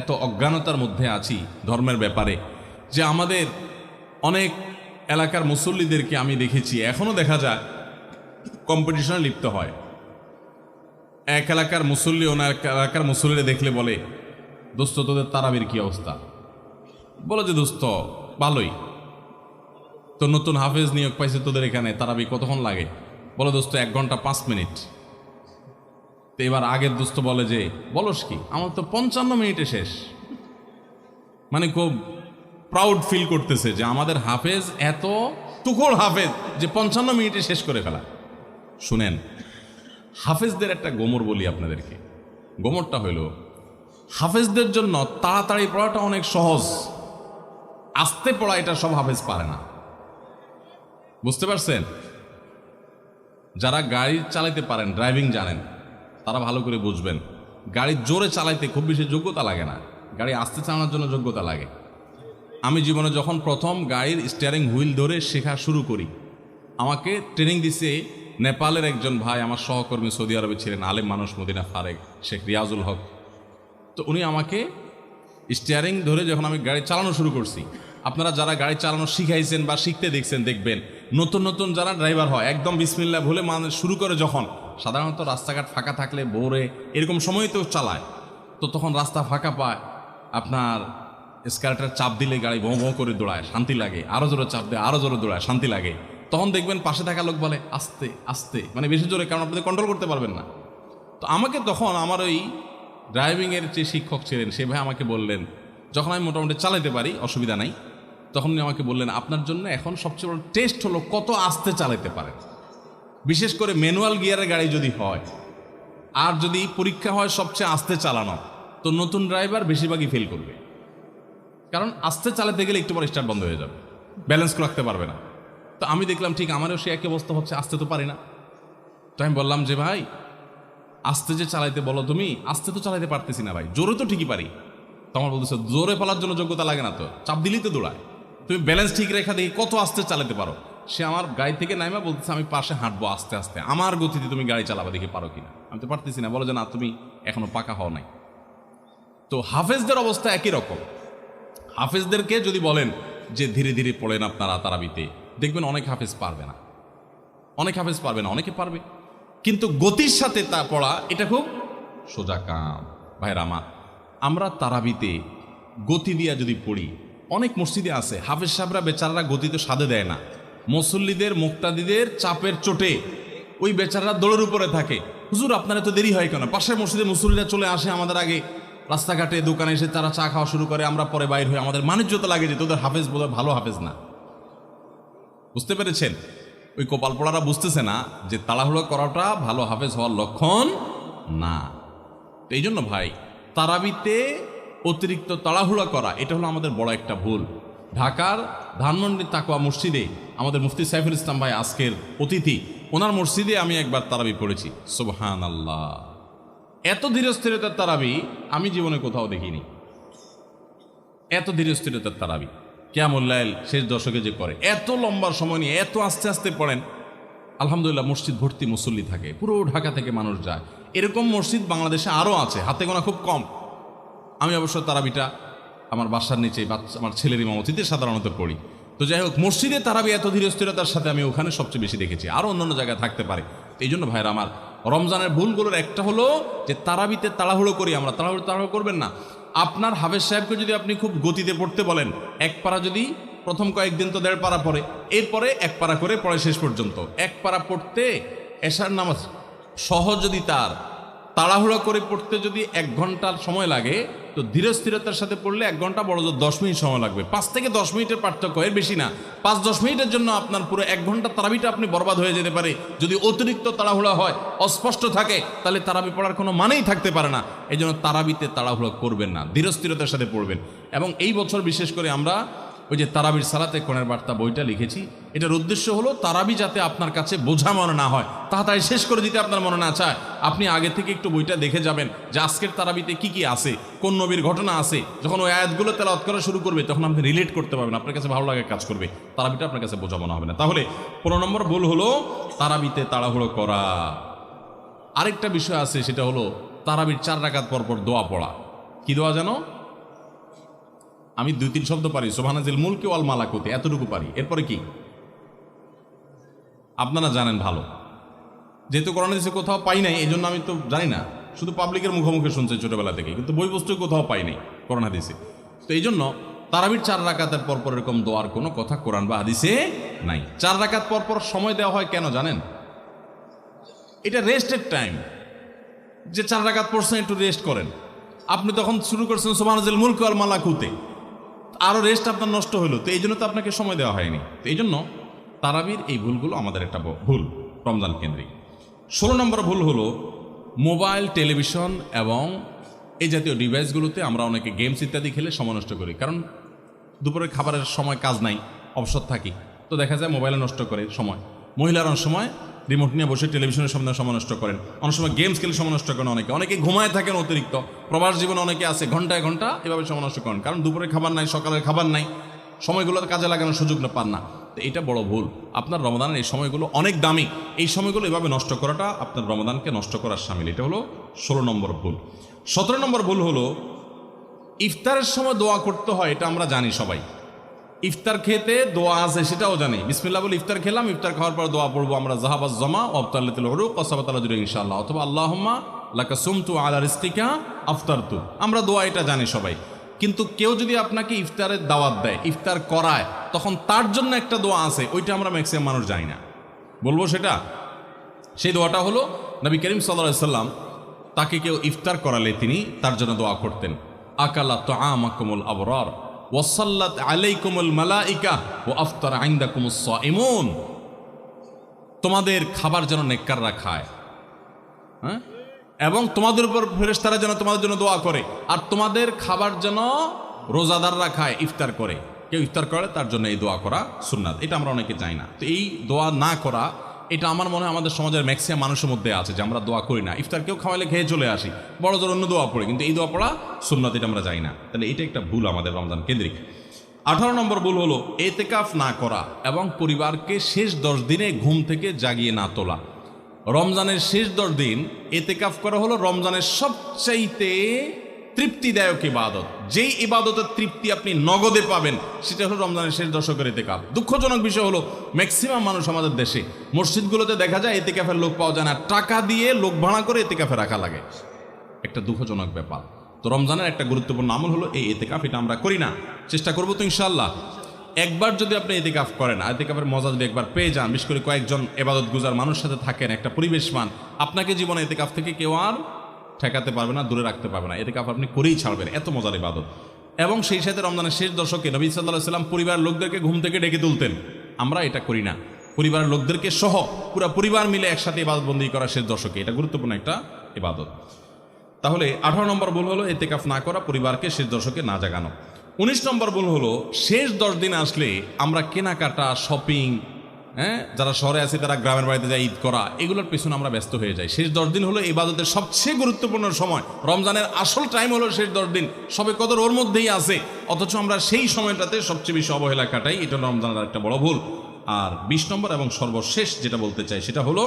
এত অজ্ঞানতার মধ্যে আছি ধর্মের ব্যাপারে যে আমাদের অনেক এলাকার মুসল্লিদেরকে আমি দেখেছি, এখনো দেখা যায় কম্পিটিশনে লিপ্ত হয়। এক এলাকার মুসল্লি ওনার এলাকার মুসল্লিরা দেখলে বলে, দোস্ত তোদের তারাবির কি অবস্থা? বলো যে দোস্ত ভালোই, তো নতুন হাফেজ নিয়োগ পাইছে তোদের এখানে, তারাবি কতক্ষণ লাগে? বলো দোস্ত 1 ঘন্টা 5 মিনিট। তো এবার আগের দোস্ত বলে যে বলস কি, আমার তো 55 মিনিটে শেষ। মানে খুব প্রাউড ফিল করতেছে যে আমাদের হাফেজ এত টুকর হাফেজ যে 55 মিনিটে শেষ করে ফেলা। শুনেন, হাফেজদের একটা গোমর বলি আপনাদেরকে। গোমরটা হইল, হাফেজদের জন্য তাড়াতাড়ি পড়াটা অনেক সহজ, আস্তে পড়া এটা সব হাফেজ পারে না। বুঝতে পারছেন? যারা গাড়ি চালাইতে পারেন, ড্রাইভিং জানেন, তারা ভালো করে বুঝবেন, গাড়ি জোরে চালাইতে খুব বেশি যোগ্যতা লাগে না, গাড়ি আস্তে চালানোর জন্য যোগ্যতা লাগে। আমি জীবনে যখন প্রথম গাড়ির স্টিয়ারিং হুইল ধরে শেখা শুরু করি, আমাকে ট্রেনিং দিছে নেপালের একজন ভাই, আমার সহকর্মী, সৌদি আরবে ছিলেন, আলেম মানুষ, মদিনা ফারেক, শেখ রিয়াজুল হক। তো উনি আমাকে স্টিয়ারিং ধরে যখন আমি গাড়ি চালানো শুরু করছি, আপনারা যারা গাড়ি চালানো শিখাইছেন বা শিখতে দেখছেন দেখবেন, নতুন নতুন যারা ড্রাইভার হয় একদম বিসমিল্লাহ বলে মানুষ শুরু করে যখন, সাধারণত রাস্তাঘাট ফাঁকা থাকলে ভোরে এরকম সময় তো চালায়, তো তখন রাস্তা ফাঁকা পায়, আপনার স্কার্টার চাপ দিলে গাড়ি ভোঁ ভোঁ করে দৌড়ায়, শান্তি লাগে, আরও জোরে চাপ দেয়, আরও জোরে দৌড়ায়, শান্তি লাগে। তখন দেখবেন পাশে থাকা লোক বলে আস্তে আস্তে, মানে বেশি জোরে, কারণ আপনাদের কন্ট্রোল করতে পারবেন না। তো আমাকে তখন আমার ওই ড্রাইভিংয়ের যে শিক্ষক ছিলেন সে ভাই আমাকে বললেন, যখন আমি মোটামুটি চালাতে পারি, অসুবিধা নাই, তখন উনি আমাকে বললেন, আপনার জন্য এখন সবচেয়ে বড় টেস্ট হলো কত আস্তে চালাতে পারেন। বিশেষ করে ম্যানুয়াল গিয়ারের গাড়ি যদি হয়, আর যদি পরীক্ষা হয় সবচেয়ে আস্তে চালানো, তো নতুন ড্রাইভার বেশিরভাগই ফেল করবে, কারণ আস্তে চালাতে গেলে একটু পর স্টার্ট বন্ধ হয়ে যাবে, ব্যালেন্স রাখতে পারবে না। তো আমি দেখলাম ঠিক আমারও সে একই অবস্থা হচ্ছে, আস্তে তো পারি না। তো আমি বললাম যে ভাই আস্তে যে চালাইতে বলো তুমি, আস্তে তো চালাইতে পারতেছি না ভাই, জোরে তো ঠিকই পারি। তো আমার বলতেছে জোরে ফেলার জন্য যোগ্যতা লাগে না, তো চাপ দিলেই তো দৌড়ায়, তুমি ব্যালেন্স ঠিক রেখা দেখি কত আস্তে চালাতে পারো। সে আমার গাড়ি থেকে নাইমা বলতেছে আমি পাশে হাঁটবো আস্তে আস্তে, আমার গতিতে তুমি গাড়ি চালাবা, দেখি পারো কিনা। আমি তো পারতেছি না, বলো যে না তুমি এখনো পাকা হও নাই। তো হাফেজদের অবস্থা একই রকম। হাফেজদেরকে যদি বলেন যে ধীরে ধীরে পড়েন আপনারা তারাবিতে, দেখবেন অনেক হাফেজ পারবে না, অনেক হাফেজ পারবে না, অনেকে পারবে, কিন্তু গতির সাথে তা পড়া এটা খুব সোজা কাম। ভাইরা আমার, আমরা তারাবিতে গতি দিয়া যদি পড়ি, অনেক মসজিদে আছে হাফেজ সাহেবরা বেচারারা গতিতে সাধে দেয় না, মুসল্লিদের মুক্তাদিদের চাপের চোটে ওই বেচারারা দৌড়ের উপরে থাকে। হুজুর আপনারা তো দেরি হয় কেন? পাশের মসজিদে মুসল্লিরা চলে আসে আমাদের আগে, রাস্তাঘাটে দোকানে এসে তারা চা খাওয়া শুরু করে, আমরা পরে বাইর হয়ে আমাদের মানিজ্যতা লাগে যে তোদের হাফেজ বোধহয় ভালো হাফেজ না। বুঝতে পেরেছেন? ওই কপাল পড়ারা বুঝতেছে না যে তাড়াহুড়ো করাটা ভালো হাফেজ হওয়ার লক্ষণ না। তো এই জন্য ভাই, তারাবিতে অতিরিক্ত তাড়াহুড়া করা এটা হলো আমাদের বড় একটা ভুল। ঢাকার ধানমন্ডি তাকওয়া মসজিদে আমাদের মুফতি সাইফুল ইসলাম ভাই আজকের অতিথি, ওনার মসজিদে আমি একবার তারাবি পড়েছি। সুবহানাল্লাহ, এত ধীরস্থিরতার তারাবি আমি জীবনে কোথাও দেখিনি। এত ধীরস্থিরতার তারাবি কিয়ামুল লাইল শেষ দশকে যে করে, এত লম্বা সময় নিয়ে এত আস্তে আস্তে পড়েন। আলহামদুলিল্লাহ, মসজিদ ভর্তি মুসল্লি থাকে, পুরো ঢাকা থেকে মানুষ যায়। এরকম মসজিদ বাংলাদেশে আরও আছে, হাতে গোনা খুব কম। আমি অবশ্য তারাবিটা আমার বাসার নিচে আমার ছেলের ইমামতিতে সাধারণত পড়ি। তো যাই হোক, মসজিদে তারাবি এত ধীরস্থিরতার সাথে আমি ওখানে সবচেয়ে বেশি দেখেছি, আরও অন্যান্য জায়গায় থাকতে পারে। এই জন্য ভাইরা আমার, রমজানের ভুলগুলোর একটা হলো যে তারাবিতে তাড়াহুড়ো করি আমরা। তাড়াহুড়ো করবেন না। আপনার হাফেজ সাহেবকে যদি আপনি খুব গতিতে পড়তে বলেন, এক পারা যদি প্রথম কয়েকদিন তো 1.5 পারা পড়ে, এরপরে 1 পারা করে পড়ে শেষ পর্যন্ত। 1 পারা পড়তে এশার নামাজ সহজ যদি তার তাড়াহুড়া করে পড়তে যদি 1 ঘন্টার সময় লাগে, তো ধীর স্থিরতার সাথে পড়লে 1 ঘন্টা, বড় জোর 10 মিনিট সময় লাগবে। 5 থেকে 10 মিনিটের পার্থক্য, এর বেশি না। 5-10 মিনিটের জন্য আপনার পুরো 1 ঘন্টা তারাবিটা আপনি বরবাদ হয়ে যেতে পারে। যদি অতিরিক্ত তাড়াহুড়া হয়, অস্পষ্ট থাকে, তাহলে তারাবি পড়ার কোনো মানেই থাকতে পারে না। এই জন্য তারাবিতে তাড়াহুড়া করবেন না, ধীর স্থিরতার সাথে পড়বেন। এবং এই বছর বিশেষ করে আমরা ওই যে তারাবির সালাতে কোণের বার্তা বইটা লিখেছি, এটার উদ্দেশ্য হলো তারাবি যাতে আপনার কাছে বোঝা মনে না হয়, তাড়াতাড়ি শেষ করে দিতে আপনার মনে না চায়, আপনি আগে থেকে একটু বইটা দেখে যাবেন যে আজকের তারাবিতে কি কি আছে, কোন নবীর ঘটনা আছে। যখন ওই আয়াতগুলো তেলাওয়াত করা শুরু করবে, তখন আপনি রিলেট করতে পারবেন, আপনার কাছে ভালো লাগে কাজ করবে, তারাবিটা আপনার কাছে বোঝা মনে হবে না। তাহলে 15 নম্বর ভুল হলো তারাবিতে তাড়াহুড়ো করা। আরেকটা বিষয় আছে, সেটা হলো তারাবির 4 রাকাত পর পর দোয়া পড়া। কি দোয়া জানো? আমি 2-3 শব্দ পারি, সুবহানাজিল মুলকি ওয়াল মালাকুতি, এতটুকু পারি। এরপরে কি আপনারা জানেন ভালো, যেহেতু কোরআন হাদিসে কোথাও পাই নাই, এই জন্য আমি তো জানি না, শুধু পাবলিকের মুখোমুখি শুনছি ছোটবেলা থেকে, কিন্তু বই পুস্তকে কোথাও পাই নাই কোরআন হাদিসে। তো এই জন্য তারাবির 4 রাকাতের পরপর এরকম দোয়ার কোনো কথা কোরআন বা হাদিসে নাই। 4 রাকাত পরপর সময় দেওয়া হয় কেন জানেন? এটা রেস্টের টাইম, যে 4 রাকাত পড়ছেন একটু রেস্ট করেন। আপনি তখন শুরু করছেন সুবহানাজিল মুলকি ওয়াল মালাকুতি, আরও রেস্ট আপনার নষ্ট হলো, তো এই জন্য তো আপনাকে সময় দেওয়া হয়নি। তো এই জন্য তারাবির এই ভুলগুলো আমাদের একটা ভুল রমজান কেন্দ্রিক। 16 নম্বর ভুল হলো মোবাইল, টেলিভিশন এবং এই জাতীয় ডিভাইসগুলোতে আমরা অনেকে গেমস ইত্যাদি খেলে সময় নষ্ট করি। কারণ দুপুরের খাবারের সময় কাজ নাই, অবসর থাকি, তো দেখা যায় মোবাইলে নষ্ট করে সময়। মহিলারা অনেক সময় রিমোট নিয়ে বসে টেলিভিশনের সামনে সময় নষ্ট করেন, অনেক সময় গেমস খেলে সময় নষ্ট করেন, অনেকে ঘুমায় থাকেন অতিরিক্ত। প্রবাস জীবনে অনেকে আছে ঘন্টায় ঘন্টা এভাবে সময় নষ্ট করেন, কারণ দুপুরের খাবার নাই, সকালের খাবার নাই, সময়গুলো কাজে লাগানোর সুযোগ না পান না। তো এটা বড় ভুল। আপনার রমাদানের এই সময়গুলো অনেক দামি, এই সময়গুলো এভাবে নষ্ট করাটা আপনার রমাদানকে নষ্ট করার শামিল। এটা হলো 16 নম্বর ভুল। 17 নম্বর ভুল হলো ইফতারের সময় দোয়া করতে হয়, এটা আমরা জানি সবাই। ইফতার খেতে দোয়া আছে সেটাও জানি, বিসমিল্লাহ বলে ইফতার খেলাম, ইফতার খাওয়ার পর দোয়া পড়বো আমরা, জাহাবাজ জমা ওয়াবতাল্লাতিল উরুক ওয়াসাবাতাল আজরু ইনশাআল্লাহ, অথবা আল্লাহুম্মা লাকা সুমতু আলা রিজকিকা আফতারতু। আমরা দোয়া এটা জানি সবাই। কিন্তু কেউ যদি আপনাকে ইফতারের দাওয়াত দেয়, ইফতার করায়, তখন তার জন্য একটা দোয়া আছে, ওইটা আমরা ম্যাক্সিমাম মানুষ জানি না। বলবো সেটা, সেই দোয়াটা হলো নবী করিম সাল্লাল্লাহু আলাইহি সাল্লাম তাকে কেউ ইফতার করালে তিনি তার জন্য দোয়া করতেন, আকালা তুআমাকুমুল আবরার ওয়াসাল্লাত আলাইকুমুল মালাইকা ওয়া আফতার ইনদাকুমুস সাইমুন। তোমাদের খাবার যেন নেককাররা খায়, হ্যাঁ, এবং তোমাদের উপর ফেরেশতারা যেন তোমাদের জন্য দোয়া করে, আর তোমাদের খাবার যেন রোজাদাররা খায়, ইফতার করে। কেউ ইফতার করে তার জন্য এই দোয়া করা সুন্নাত, এটা আমরা অনেকে জানি না। তো এই দোয়া না করা, এটা আমার মনে হয় আমাদের সমাজের ম্যাক্সিমাম মানুষের মধ্যে আছে, যে আমরা দোয়া করি না। ইফতার কেউ খাওয়ালে খেয়ে চলে আসি, বড় জোর অন্য দোয়া পড়ে, কিন্তু এই দোয়া পড়া সুন্নাত, এটা আমরা জানি না। তাহলে এটা একটা ভুল আমাদের রমজান কেন্দ্রিক। 18 নম্বর ভুল হলো এতেকাফ না করা এবং পরিবারকে শেষ 10 দিনে ঘুম থেকে জাগিয়ে না তোলা। রমজানের শেষ 10 দিন এতেকাফ করা হলো রমজানের সবচাইতে তৃপ্তিদায়ক ইবাদত। যেই ইবাদতের তৃপ্তি আপনি নগদে পাবেন, সেটা হলো রমজানের শেষ দশকের এতেকাফ। দুঃখজনক বিষয় হলো ম্যাক্সিমাম মানুষ আমাদের দেশে মসজিদগুলোতে দেখা যায় এতেকাফের লোক পাওয়া যায় না, টাকা দিয়ে লোক ভাড়া করে এতেকাফে রাখা লাগে। একটা দুঃখজনক ব্যাপার। তো রমজানের একটা গুরুত্বপূর্ণ আমল হলো এই এতেকাফ, এটা আমরা করি না, চেষ্টা করবো তো ইনশাআল্লাহ। একবার যদি আপনি এতেকাফ করেন, এতেকাফের মজা যদি একবার পেয়ে যান, বিশেষ করে কয়েকজন ইবাদত গুজার মানুষের সাথে থাকেন, একটা পরিবেশমান, আপনাকে জীবনে এতেকাফ থেকে কেউ আর ঠেকাতে পারবে না, দূরে রাখতে পারবে না। এতেকাফ আপনি করেই ছাড়বেন, এত মজার ইবাদত। এবং সেই সাথে রমজানের শেষ দশকে নবী সাল্লাল্লাহু আলাইহি ওয়াসাল্লাম পরিবারের লোকদেরকে ঘুম থেকে ডেকে তুলতেন, আমরা এটা করি না। পরিবারের লোকদেরকে সহ পুরো পরিবার মিলে একসাথে ইবাদত বন্দি করা শেষ দশকে, এটা গুরুত্বপূর্ণ একটা ইবাদত। তাহলে 18 নম্বর ভুল হলো এতেকাফ না করা, পরিবারকে শেষ দশকে না জাগানো। 19 নম্বর ভুল হলো শেষ 10 দিন আসলে আমরা কেনাকাটা, শপিং, হ্যাঁ, যারা শহরে আছে তারা গ্রামের বাড়িতে যায় ঈদ করা, এগুলোর পেছনে আমরা ব্যস্ত হয়ে যাই। শেষ 10 দিন হলো ইবাদতের সবচেয়ে গুরুত্বপূর্ণ সময়। রমজানের আসল টাইম হলো শেষ 10 দিন, সবে কদর ওর মধ্যেই আছে, অথচ আমরা সেই সময়টাতে সবচেয়ে বেশি অবহেলা কাটাই। এটা রমজানের একটা বড় ভুল। আর 20 নম্বর এবং সর্বশেষ যেটা বলতে চাই সেটা হলো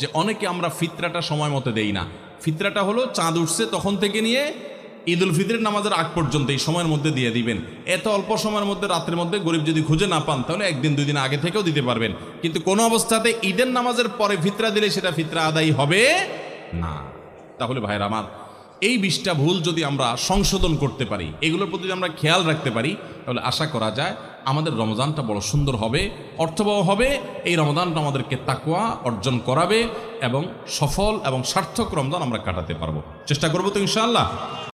যে অনেকে আমরা ফিতরাটা সময় মতো দেই না। ফিতরাটা হলো চাঁদ উঠছে তখন থেকে নিয়ে ঈদ উল ফিতরের নামাজের আগ পর্যন্ত এই সময়ের মধ্যে দিয়ে দিবেন। এত অল্প সময়ের মধ্যে, রাত্রের মধ্যে গরিব যদি খুঁজে না পান, তাহলে 1 দিন 2 দিন আগে থেকেও দিতে পারবেন। কিন্তু কোনো অবস্থাতে ঈদের নামাজের পরে ফিতরা দিলে সেটা ফিতরা আদায় হবে না। তাহলে ভাইরা আমার, এই 20টা ভুল যদি আমরা সংশোধন করতে পারি, এগুলোর প্রতি যদি আমরা খেয়াল রাখতে পারি, তাহলে আশা করা যায় আমাদের রমজানটা বড় সুন্দর হবে, অর্থবহ হবে। এই রমজানটা আমাদেরকে তাকওয়া অর্জন করাবে এবং সফল এবং সার্থক রমজান আমরা কাটাতে পারবো। চেষ্টা করবো তো ইনশাআল্লাহ।